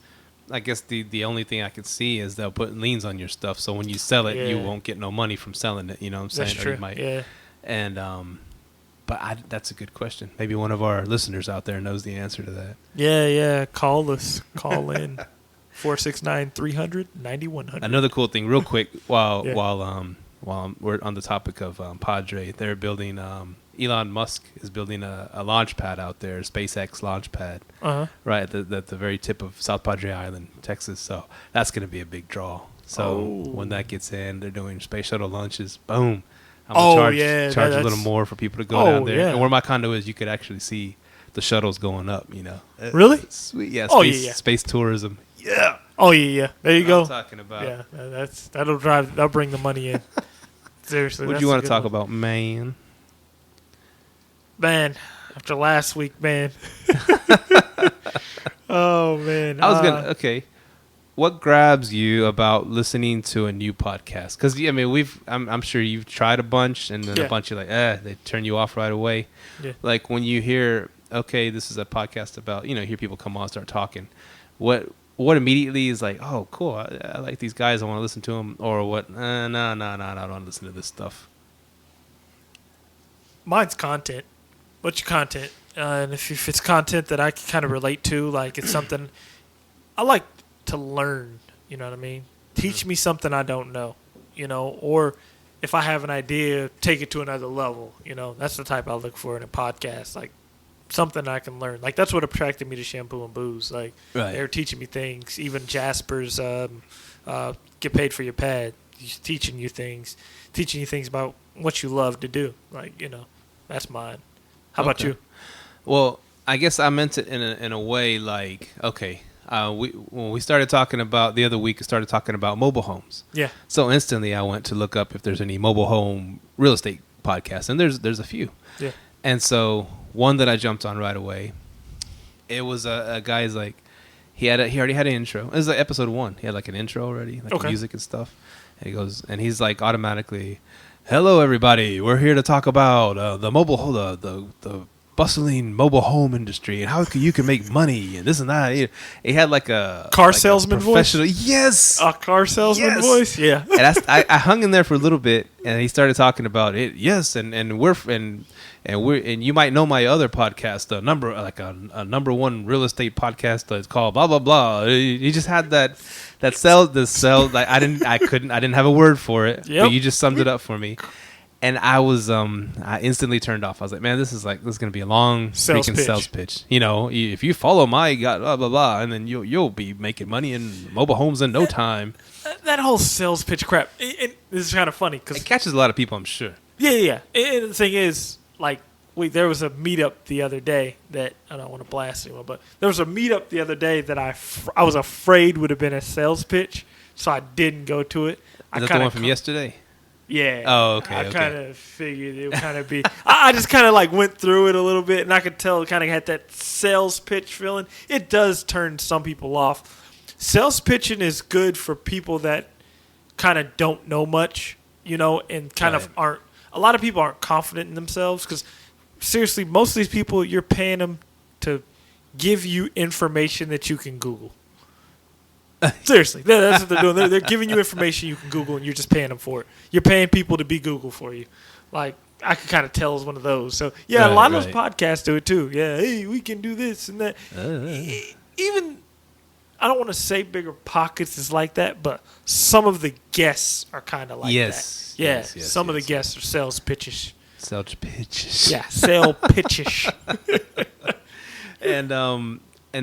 the only thing I could see is they'll put liens on your stuff, so when you sell it, you won't get no money from selling it. You know what I'm saying? That's true. Or you might, yeah. And but that's a good question. Maybe one of our listeners out there knows the answer to that. Yeah. Call us. Call in. 469-300-9100. Another cool thing, real quick, while we're on the topic of Padre, they're building. Elon Musk is building a launch pad out there, a SpaceX launch pad, right at the very tip of South Padre Island, Texas. So that's going to be a big draw. So when that gets in, they're doing space shuttle launches. Boom. I'm going to charge a little more for people to go down there. Yeah. And where my condo is, you could actually see the shuttles going up, Really? Sweet. Yeah. Space tourism. Yeah. Oh, yeah. There you go. I'm talking about. Yeah. That'll bring the money in. Seriously. What do you want to talk about, man? Man, after last week, man. Oh, man. Okay. What grabs you about listening to a new podcast? Because I mean, I'm sure you've tried a bunch, and then a bunch you're like, they turn you off right away. Yeah. Like when you hear, okay, this is a podcast about, hear people come on, start talking. What immediately is like, oh, cool, I like these guys, I want to listen to them, or what? No, I don't want to listen to this stuff. Mine's content. What's your content? And if it's content that I can kind of relate to, like it's something I like to learn, you know what I mean? Teach me something I don't know, or if I have an idea, take it to another level, That's the type I look for in a podcast, like something I can learn. Like that's what attracted me to Shampoo and Booze. Like they were teaching me things. Even Jasper's Get Paid for Your Pad. He's teaching you things about what you love to do. Like, that's mine. How about you? Well, I guess I meant it in a way like, okay, When we started talking about the other week, we started talking about mobile homes. Yeah. So instantly, I went to look up if there's any mobile home real estate podcasts, and there's a few. Yeah. And so one that I jumped on right away, it was a guy's like, he already had an intro. It was like episode 1. He had like an intro already, like music and stuff. And he goes, and he's like automatically, "Hello everybody, we're here to talk about the mobile the bustling mobile home industry and how you can make money and this and that." He had like a car salesman voice. Yes, a car salesman voice. Yeah. And I hung in there for a little bit, and he started talking about it. Yes, and you might know my other podcast, a number one real estate podcast that's called blah blah blah. He just had that sell. Like I didn't have a word for it. Yep. But you just summed it up for me. And I instantly turned off. I was like, man, this is gonna be a long sales pitch. You know, if you follow my blah blah blah, and then you'll be making money in mobile homes in no time. That whole sales pitch crap. This is kind of funny because it catches a lot of people, I'm sure. Yeah. And the thing is, like, there was a meetup the other day that I don't want to blast anyone, but there was a meetup the other day that I was afraid would have been a sales pitch, so I didn't go to it. Is that the one from yesterday? Yeah. Oh, okay. I kind of figured it would kind of be. I just kind of like went through it a little bit, and I could tell it kind of had that sales pitch feeling. It does turn some people off. Sales pitching is good for people that kind of don't know much, you know, and kind of aren't. A lot of people aren't confident in themselves because, seriously, most of these people, you're paying them to give you information that you can Google. Seriously, that's what they're doing. They're giving you information you can Google, and you're just paying them for it. You're paying people to be Google for you. Like, I can kind of tell as one of those. So, yeah, a lot of those podcasts do it, too. Yeah, hey, we can do this and that. Even, I don't want to say Bigger Pockets is like that, but some of the guests are kind of like that. Yeah, some of the guests are sales pitches. Sales pitches. Yeah, sale pitches. And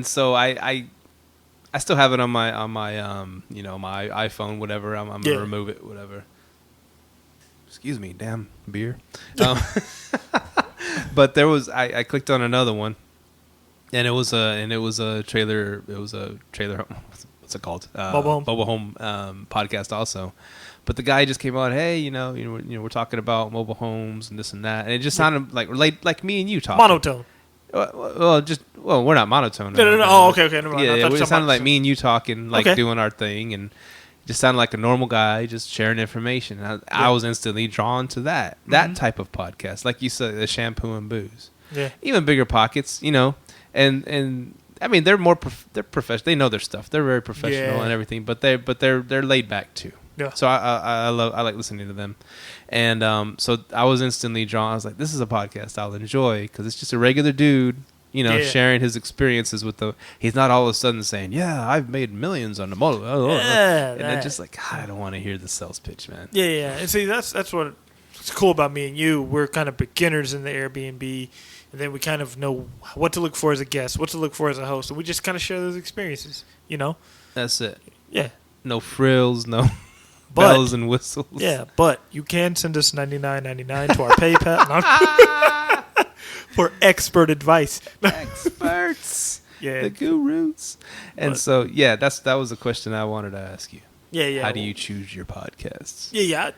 so I still have it on my my iPhone, whatever. I'm gonna remove it, whatever. Excuse me, damn beer. But there was I clicked on another one, and it was a trailer. It was a trailer. What's it called? Mobile home podcast also. But the guy just came out, hey, we're talking about mobile homes and this and that, and it just sounded like me and you talking. Monotone. Well, we're not monotone. No. Oh, okay. Never mind. Yeah, it sounded like me and you talking, doing our thing, and just sounded like a normal guy just sharing information. I was instantly drawn to that type of podcast, like you said, the shampoo and booze. Yeah. Even Bigger Pockets, and I mean they're they're professional. They know their stuff. They're very professional and everything, but they're laid back too. Yeah. So I like listening to them, and so I was instantly drawn. I was like, this is a podcast I'll enjoy because it's just a regular dude, sharing his experiences with he's not all of a sudden saying, yeah, I've made millions on the motor. And then just like, God, I don't want to hear the sales pitch, man. Yeah. And see, that's what's cool about me and you. We're kind of beginners in the Airbnb, and then we kind of know what to look for as a guest, what to look for as a host, and we just kind of share those experiences, That's it. Yeah. No frills, no bells and whistles. Yeah, but you can send us $99.99 to our PayPal for expert advice. Experts. Yeah. The gurus. And so, that was a question I wanted to ask you. Yeah. How do you choose your podcasts? Yeah.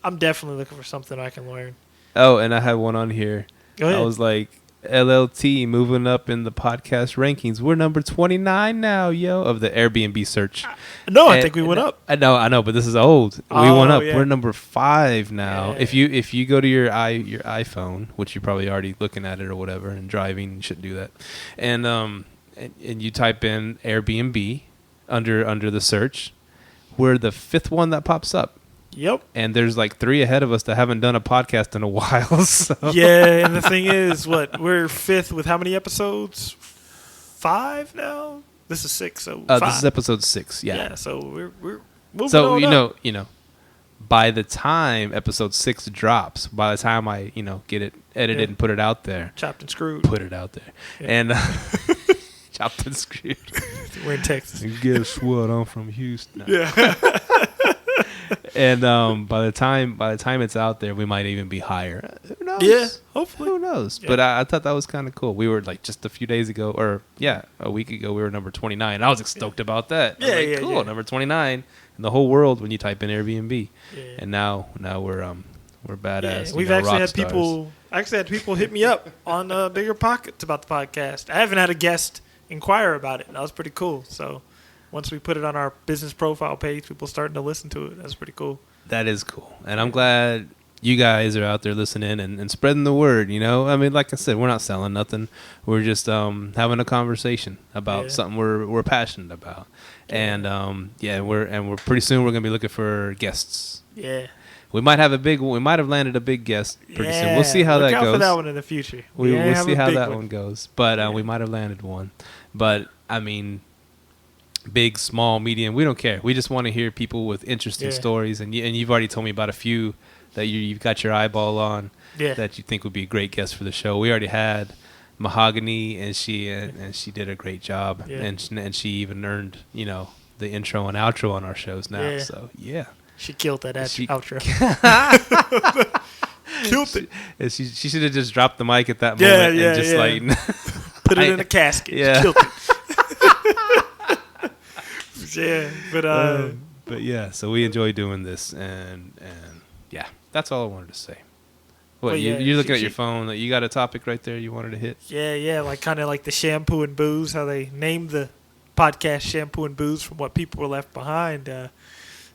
I'm definitely looking for something I can learn. Oh, and I had one on here. Go ahead. I was like, LLT moving up in the podcast rankings. We're number 29 now, of the Airbnb search. No, I think we went up. I know, but this is old. We went up. Yeah. We're number 5 now. Yeah. If you go to your iPhone, which you're probably already looking at it or whatever, and driving, you shouldn't do that. And you type in Airbnb under the search, we're the 5th one that pops up. Yep. And there's like 3 ahead of us that haven't done a podcast in a while. So. Yeah, and the thing is, we're 5th with how many episodes? 5 now? This is 6, so 5. This is episode 6, yeah. Yeah, so we're moving so on up. By the time episode 6 drops, by the time I, get it edited and put it out there. Chopped and screwed. Put it out there. Yeah. And chopped and screwed. We're in Texas. And guess what? I'm from Houston. Yeah. And by the time it's out there, we might even be higher. Who knows? knows? Yeah, hopefully. Who knows? Yeah. But I thought that was kind of cool. We were like just a few days ago, or a week ago, we were number 29. I was stoked about that. I was like, cool, number 29 in the whole world when you type in Airbnb. Yeah. And now we're badass. Yeah. We've actually had people. Hit me up on Bigger Pockets about the podcast. I haven't had a guest inquire about it. That was pretty cool. So once we put it on our business profile page, people starting to listen to it. That's pretty cool. That is cool. And I'm glad you guys are out there listening and spreading the word, you know? I mean, like I said, we're not selling nothing. We're just having a conversation about something we're passionate about. And we're pretty soon we're going to be looking for guests. Yeah. We might have landed a big guest pretty soon. We'll see how that goes. Look out for that one in the future. We'll see how that one goes. But we might have landed one. But I mean, big, small, medium, we don't care. We just want to hear people with interesting stories. And you've already told me about a few that you've got your eyeball on that you think would be a great guest for the show. We already had Mahogany, and she did a great job. Yeah. And she even earned, the intro and outro on our shows now. Yeah. So, yeah. She killed that outro. Killed it. She should have just dropped the mic at that moment and just like put it in a casket. Yeah. She killed it. But yeah, so we enjoy doing this, and yeah, that's all I wanted to say. What, you're looking at your phone? You got a topic right there you wanted to hit? Yeah, like kind of like the shampoo and booze, how they named the podcast Shampoo and Booze from what people were left behind.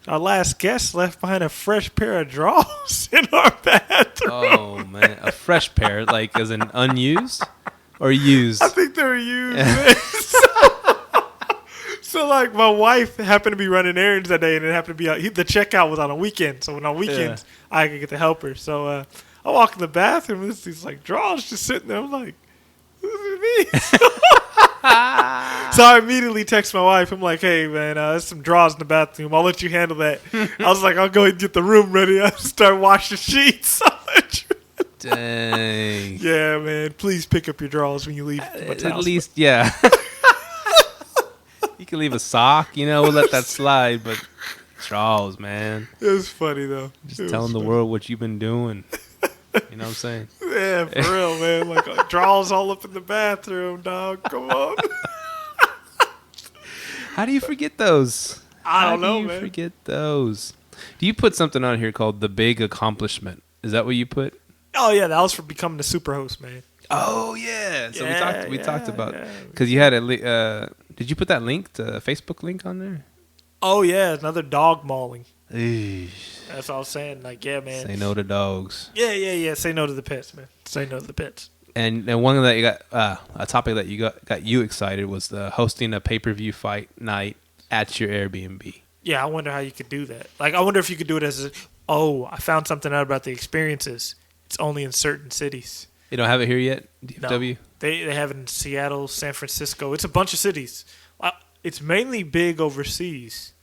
Our last guest left behind a fresh pair of drawers in our bathroom. Oh, man. A fresh pair, like as in unused or used? I think they were used. So, like, my wife happened to be running errands that day, and it happened to be the checkout was on a weekend. So, on weekends, I could get the helper. So, I walk in the bathroom, and there's these, like, drawers just sitting there. I'm like, what does it mean? So I immediately text my wife. I'm like, hey, man, there's some drawers in the bathroom. I'll let you handle that. I was like, I'll go ahead and get the room ready. I'll start washing sheets. Dang. Yeah, man. Please pick up your drawers when you leave. At least, yeah. You can leave a sock, we'll let that slide. But drawers, man. It was funny, though. Just telling the world what you've been doing. You know what I'm saying? Yeah, for real, man. Like drawers all up in the bathroom, dog. Come on. How do you forget those? I don't know, man. How do you forget those? Do you put something on here called the big accomplishment? Is that what you put? Oh yeah, that was for becoming the superhost, man. Oh yeah. So we talked about because you had a. Did you put that link, the Facebook link, on there? Oh yeah, another dog mauling. Eesh. That's all I was saying. Like, yeah, man. Say no to dogs. Yeah. Say no to the pets, man. Say no to the pets. And one that you got, a topic that you got you excited was the hosting a pay-per-view fight night at your Airbnb. Yeah, I wonder how you could do that. Like, I wonder if you could do it as I found something out about the experiences. It's only in certain cities. You don't have it here yet, DFW? No, they have it in Seattle, San Francisco. It's a bunch of cities. It's mainly big overseas,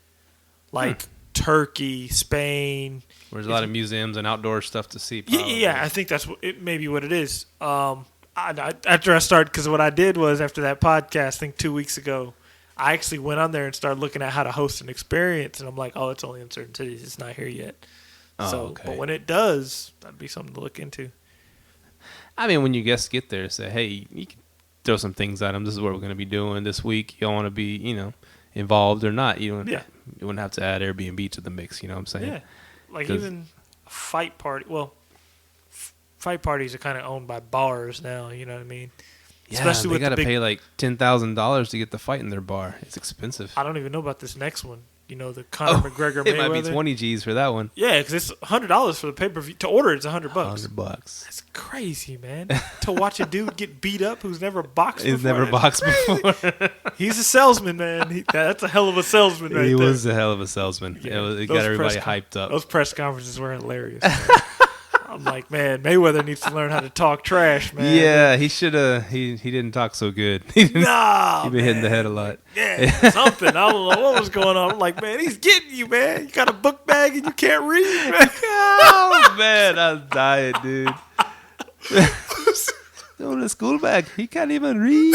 like Turkey, Spain. There's a lot of museums and outdoor stuff to see. Probably. Yeah, I think that's maybe what it is. After I started, because what I did was after that podcast, I think 2 weeks ago, I actually went on there and started looking at how to host an experience, and I'm like, oh, it's only in certain cities. It's not here yet. But when it does, that'd be something to look into. I mean, when your guests get there, say, hey, you can throw some things at them. This is what we're going to be doing this week. You don't want to be, involved or not. You wouldn't have to add Airbnb to the mix. You know what I'm saying? Yeah. Like even a fight party. Well, fight parties are kind of owned by bars now. You know what I mean? Yeah, especially they got to pay like $10,000 to get the fight in their bar. It's expensive. I don't even know about this next one. The Conor McGregor Mayweather. It might be 20 G's for that one. Yeah, because it's $100 for the pay-per-view. To order, it's $100. $100. That's crazy, man. To watch a dude get beat up who's never boxed before. He's never boxed before. He's a salesman, man. That's a hell of a salesman right there. He was a hell of a salesman. Yeah, it got everybody hyped up. Those press conferences were hilarious, man. I'm like, man, Mayweather needs to learn how to talk trash, man. Yeah, he should have. He didn't talk so good. He'd been hitting the head a lot. Yeah, something. I don't know what was going on. I'm like, man, he's getting you, man. You got a book bag and you can't read, man. Oh, man, I was dying, dude. Going to school bag. He can't even read.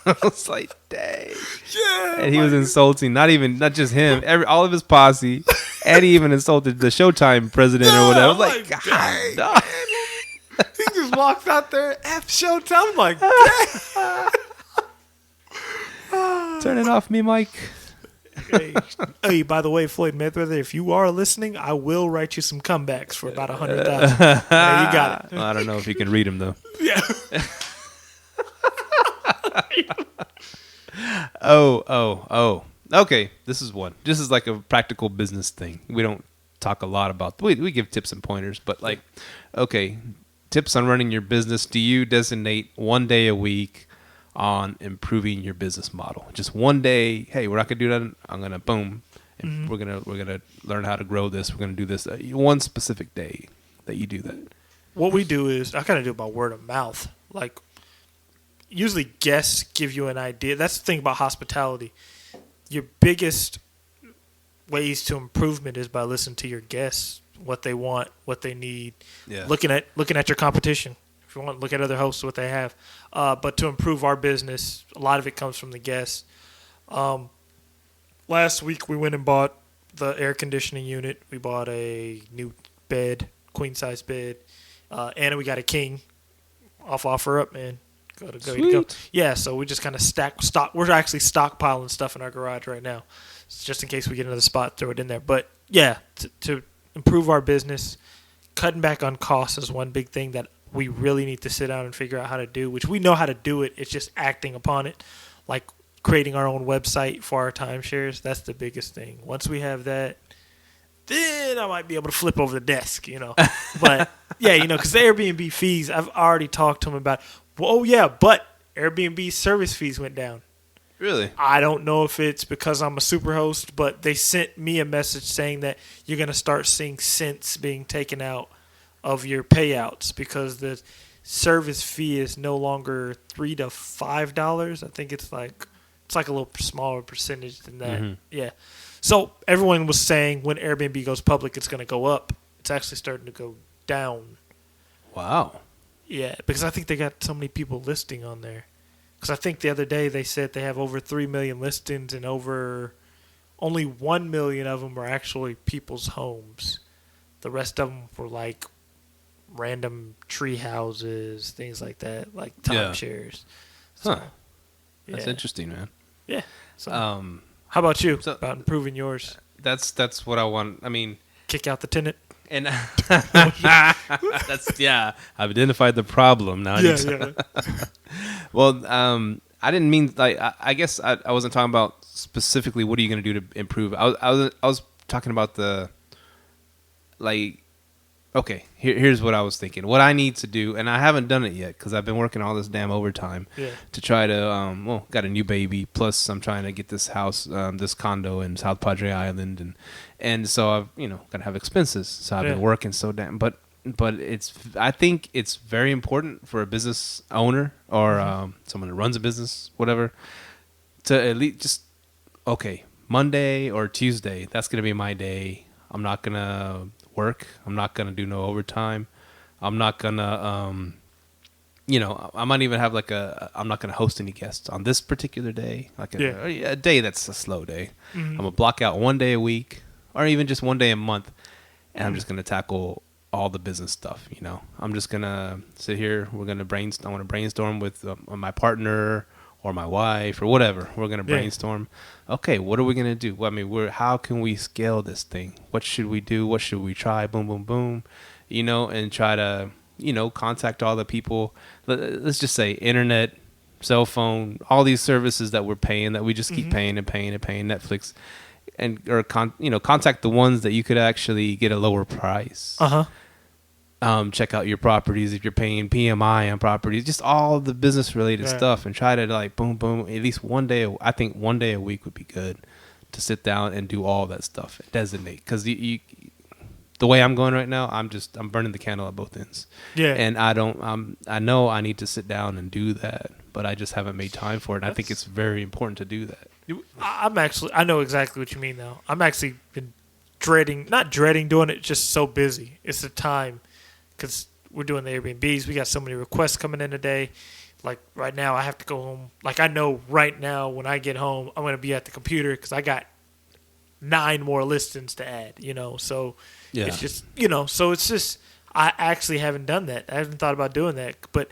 I was like, dang. Yeah. And he was insulting, not just him, all of his posse. And he even insulted the Showtime president or whatever. I'm like, God, dang, no. man. He just walks out there, F Showtime. I'm like, dang. Turn it off me, Mike. Hey, by the way, Floyd Mayweather, if you are listening, I will write you some comebacks for about 100,000. You got it. Well, I don't know if you can read them though. Yeah. Oh. Okay, this is one. This is like a practical business thing. We don't talk a lot about. We give tips and pointers, but like, okay, tips on running your business. Do you designate one day a week on improving your business model? Just one day. Hey, we're not gonna do that. I'm gonna boom. And we're gonna learn how to grow this. We're gonna do this. One specific day that you do that. What we do is I kind of do it by word of mouth. Like, usually guests give you an idea. That's the thing about hospitality. Your biggest ways to improvement is by listening to your guests, what they want, what they need. Yeah. Looking at your competition. If you want, look at other hosts, what they have. But to improve our business, a lot of it comes from the guests. Last week we went and bought the air conditioning unit. We bought a new bed, queen size bed, and we got a king off OfferUp, man. Go. Yeah, so we just kind of stock. We're actually stockpiling stuff in our garage right now, just in case we get another spot, throw it in there. But yeah, to improve our business, cutting back on costs is one big thing that we really need to sit down and figure out how to do, which we know how to do it. It's just acting upon it, like creating our own website for our timeshares. That's the biggest thing. Once we have that, then I might be able to flip over the desk, But yeah, because the Airbnb fees, I've already talked to them about. Well, yeah, but Airbnb service fees went down. Really? I don't know if it's because I'm a super host, but they sent me a message saying that you're going to start seeing cents being taken out of your payouts because the service fee is no longer $3 to $5. I think it's like a little smaller percentage than that. Mm-hmm. Yeah. So everyone was saying when Airbnb goes public, it's going to go up. It's actually starting to go down. Wow. Yeah, because I think they got so many people listing on there. Because I think the other day they said they have over 3 million listings and only 1 million of them are actually people's homes. The rest of them were like random tree houses, things like that, like timeshares. So, huh. That's interesting, man. Yeah. So, how about you? About improving yours? That's what I want. I mean, kick out the tenant. And I've identified the problem now. Well, I didn't mean like I guess I wasn't talking about specifically what are you going to do to improve. I was talking about the like. Okay, here's what I was thinking. What I need to do, and I haven't done it yet because I've been working all this damn overtime to try to. Got a new baby. Plus, I'm trying to get this house, this condo in South Padre Island, and so I've gotta have expenses. So I've been working so damn. But I think it's very important for a business owner or someone that runs a business, whatever, to at least just Monday or Tuesday. That's gonna be my day. I'm not gonna work. I'm not gonna do no overtime. I'm not gonna I might even have I'm not gonna host any guests on this particular day, a day that's a slow day. I'm gonna block out one day a week or even just one day a month, and I'm just gonna tackle all the business stuff. I'm just gonna sit here. We're gonna brainstorm. I want to brainstorm with my partner or my wife or whatever. We're gonna brainstorm. Okay, what are we gonna do? Well, I mean, how can we scale this thing? What should we do? What should we try? Boom, boom, boom. And try to contact all the people. Let's just say internet, cell phone, all these services that we're paying that we just keep paying and paying and paying. Netflix, or contact the ones that you could actually get a lower price. Check out your properties if you're paying PMI on properties, just all the business related stuff, and try to boom boom at least one day. I think one day a week would be good to sit down and do all that stuff. Designate, because the way I'm going right now, I'm burning the candle at both ends. Yeah, and I know I need to sit down and do that, but I just haven't made time for it. And I think it's very important to do that. I know exactly what you mean though. I'm actually been not dreading doing it, just so busy. It's the time. Because we're doing the Airbnbs. We got so many requests coming in today. Like right now, I have to go home. Like I know right now when I get home, I'm going to be at the computer because I got 9 more listings to add, so Yeah. it's just, so it's just, I actually haven't done that. I haven't thought about doing that, but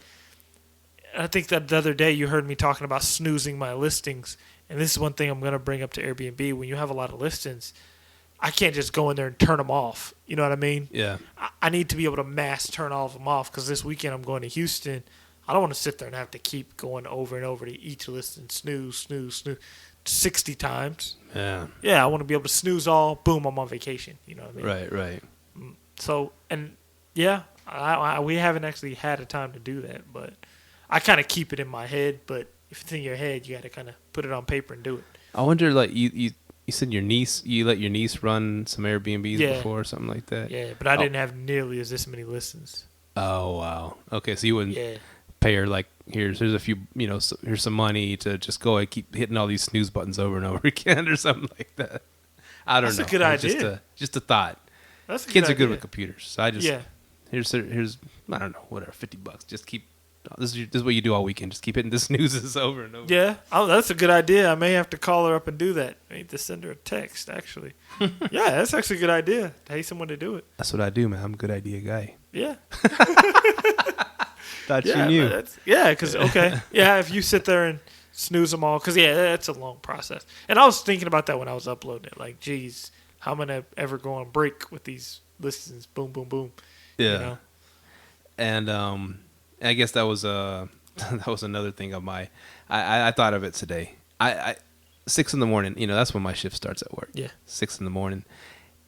I think that the other day you heard me talking about snoozing my listings, and this is one thing I'm going to bring up to Airbnb. When you have a lot of listings, I can't just go in there and turn them off. You know what I mean? Yeah. I need to be able to mass turn all of them off, because this weekend I'm going to Houston. I don't want to sit there and have to keep going over and over to each listing, snooze 60 times. Yeah. Yeah, I want to be able to snooze all, boom, I'm on vacation. You know what I mean? Right. So, and yeah, we haven't actually had a time to do that, but I kind of keep it in my head. But if it's in your head, you got to kind of put it on paper and do it. I wonder, like, you said you let your niece run some Airbnbs before or something like that? Yeah, but I didn't have nearly this many listens. Oh, wow. Okay, so you wouldn't pay her, like, here's a few, here's some money to just go and keep hitting all these snooze buttons over and over again or something like that. I don't know. That's a good idea. Just a thought. That's a Kids good are good idea. with computers, so I just here's I don't know, whatever, $50. Just keep this is what you do all weekend. Just keep hitting the snoozes over and over. Yeah, that's a good idea. I may have to call her up and do that. I need to send her a text, actually. Yeah, that's actually a good idea. Pay someone to do it. That's what I do, man. I'm a good idea guy. Yeah. Thought you knew. Because if you sit there and snooze them all, because that's a long process. And I was thinking about that when I was uploading it. Like, geez, how am I gonna ever go on break with these listings? Boom, boom, boom. Yeah. And I guess that was that was another thing of my. I thought of it today. I 6 a.m. That's when my shift starts at work. Yeah. 6 a.m.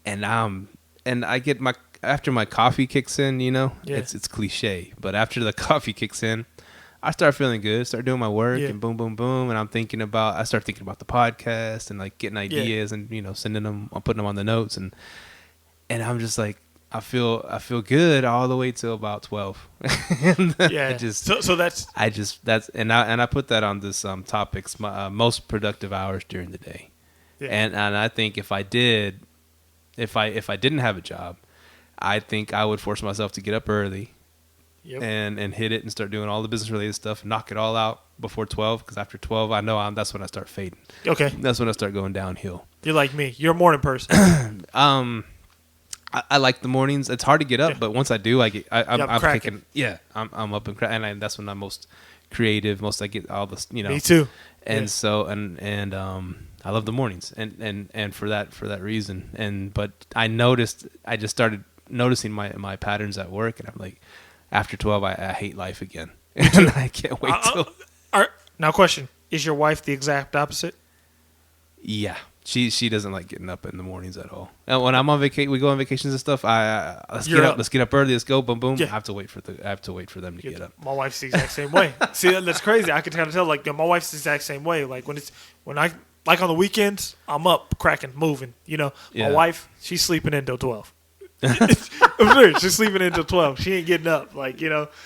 and I get after my coffee kicks in. It's cliche, but after the coffee kicks in, I start feeling good. Start doing my work and boom, boom, boom, and I start thinking about the podcast and like getting ideas and sending them, putting them on the notes and I'm just like. I feel good all the way till about 12. Yeah. I put that on this topics, most productive hours during the day. Yeah. And I think if I didn't have a job, I think I would force myself to get up early. Yep. And hit it and start doing all the business related stuff, knock it all out before 12, because after 12 I know that's when I start fading. Okay. That's when I start going downhill. You're like me. You're a morning person. I like the mornings. It's hard to get up, but once I do, I'm cracking. I'm up and cracking, and that's when I'm most creative. Most I get all this, Me too. And so I love the mornings, and for that reason. But I just started noticing my patterns at work, and I'm like, after 12, I hate life again, and I can't wait till. Now, question: is your wife the exact opposite? Yeah. She doesn't like getting up in the mornings at all. And when I'm on vacation, we go on vacations and stuff. Let's get up early. Let's go. Boom, boom. Yeah. I have to wait for them to get up. My wife's the exact same way. See, that's crazy. I can kind of tell. Like, my wife's the exact same way. Like when I like on the weekends, I'm up, cracking, moving. My wife, she's sleeping until 12. She's sleeping until 12. She ain't getting up.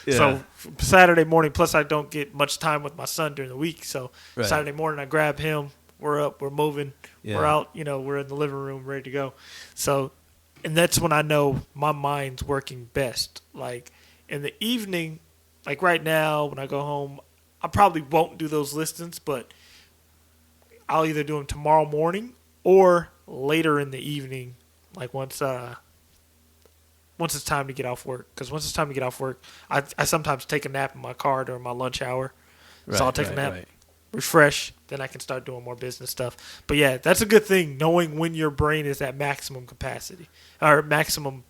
So Saturday morning. Plus, I don't get much time with my son during the week. So Saturday morning, I grab him. We're up. We're moving. Yeah. We're out. We're in the living room, ready to go. So, and that's when I know my mind's working best. Like in the evening, like right now, when I go home, I probably won't do those listings, but I'll either do them tomorrow morning or later in the evening, like once it's time to get off work. Because once it's time to get off work, I sometimes take a nap in my car during my lunch hour. So I'll take a nap. Refresh, then I can start doing more business stuff. But yeah, that's a good thing, knowing when your brain is at maximum capacity or maximum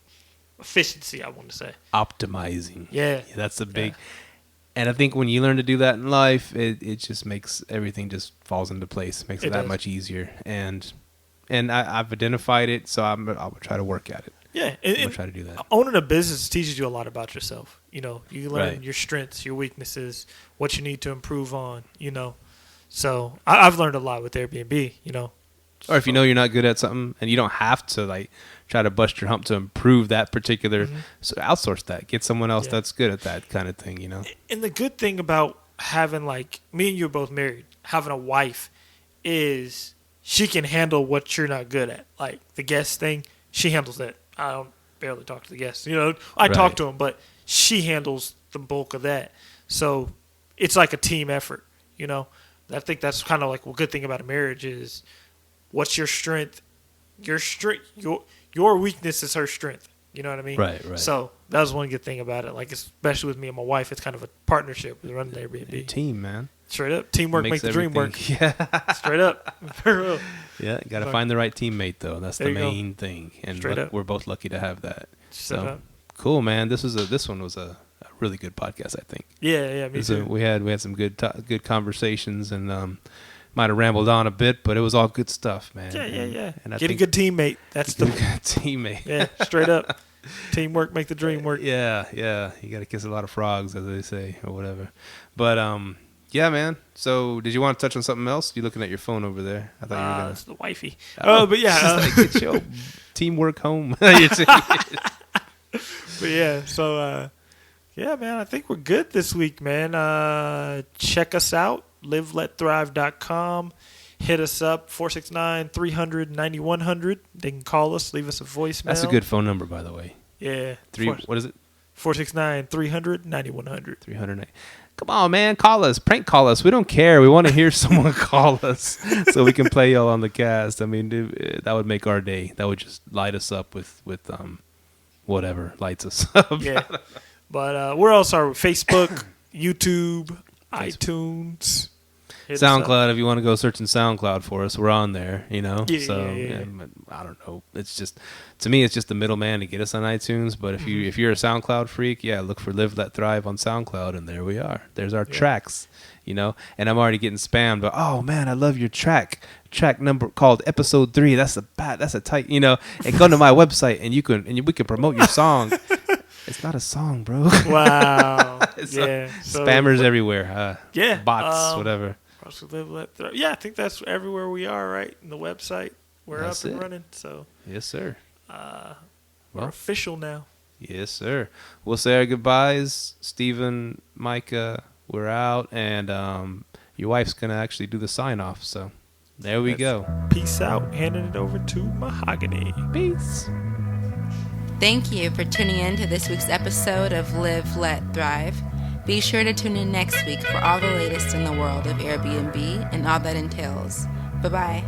efficiency, I want to say. Optimizing. Yeah. That's a big and I think when you learn to do that in life, it just makes everything just falls into place. Makes it that much easier. And I've identified it, so I'll try to work at it. Yeah, I'm try to do that. Owning a business teaches you a lot about yourself. You learn your strengths, your weaknesses, what you need to improve on. So I've learned a lot with Airbnb. Or if you're not good at something, and you don't have to try to bust your hump to improve that particular, so outsource that. Get someone else that's good at that kind of thing. And the good thing about having me and you are both married, having a wife is she can handle what you're not good at. Like the guest thing, she handles that. I don't barely talk to the guests. I talk to them, but she handles the bulk of that. So it's like a team effort. I think that's kind of like a good thing about a marriage is what's your strength your weakness is her strength. You know what I mean? Right. So that was one good thing about it. Like, especially with me and my wife, it's kind of a partnership with running Airbnb. Team, man. Straight up, teamwork makes the dream work. Yeah. Straight up, for real. Yeah, got to find the right teammate though. That's the main thing, and we're both lucky to have that. So cool, man. This one was a really good podcast, I think. Yeah, me too. We had some good conversations, and might have rambled on a bit, but it was all good stuff, man. Yeah. And Get a good teammate. That's the good teammate. Yeah, straight up. Teamwork make the dream work. Yeah. You got to kiss a lot of frogs, as they say, or whatever. But yeah, man. So, did you want to touch on something else? You looking at your phone over there? I thought you were gonna. It's the wifey. But yeah, get your teamwork home. But yeah, so yeah, man. I think we're good this week, man. Check us out, liveletthrive.com. Hit us up, 469-300-9100. They can call us, leave us a voicemail. That's a good phone number, by the way. Yeah. What is it? 469-300-9100. 300. Come on, man. Call us. Prank call us. We don't care. We want to hear someone call us so we can play y'all on the cast. I mean, dude, that would make our day. That would just light us up with whatever lights us up. Yeah. But we're also Facebook, YouTube, iTunes. SoundCloud, if you want to go searching SoundCloud for us, we're on there, Yeah. I don't know. It's just, to me, it's just the middleman to get us on iTunes. But if you're a SoundCloud freak, look for Live Let Thrive on SoundCloud, and there we are. There's our tracks, And I'm already getting spammed. But oh man, I love your track number called episode 3. That's a tight, And go to my website, and we can promote your song. It's not a song, bro. Wow. Spammers everywhere. Bots, whatever. Yeah, I think that's everywhere we are, right? In the website. We're up and running. So yes, sir. We're official now. Yes, sir. We'll say our goodbyes. Steven, Myka, we're out. And your wife's going to actually do the sign-off. So there we go. Peace out. Handing it over to Mahogany. Peace. Thank you for tuning in to this week's episode of Live, Let, Thrive. Be sure to tune in next week for all the latest in the world of Airbnb and all that entails. Bye-bye.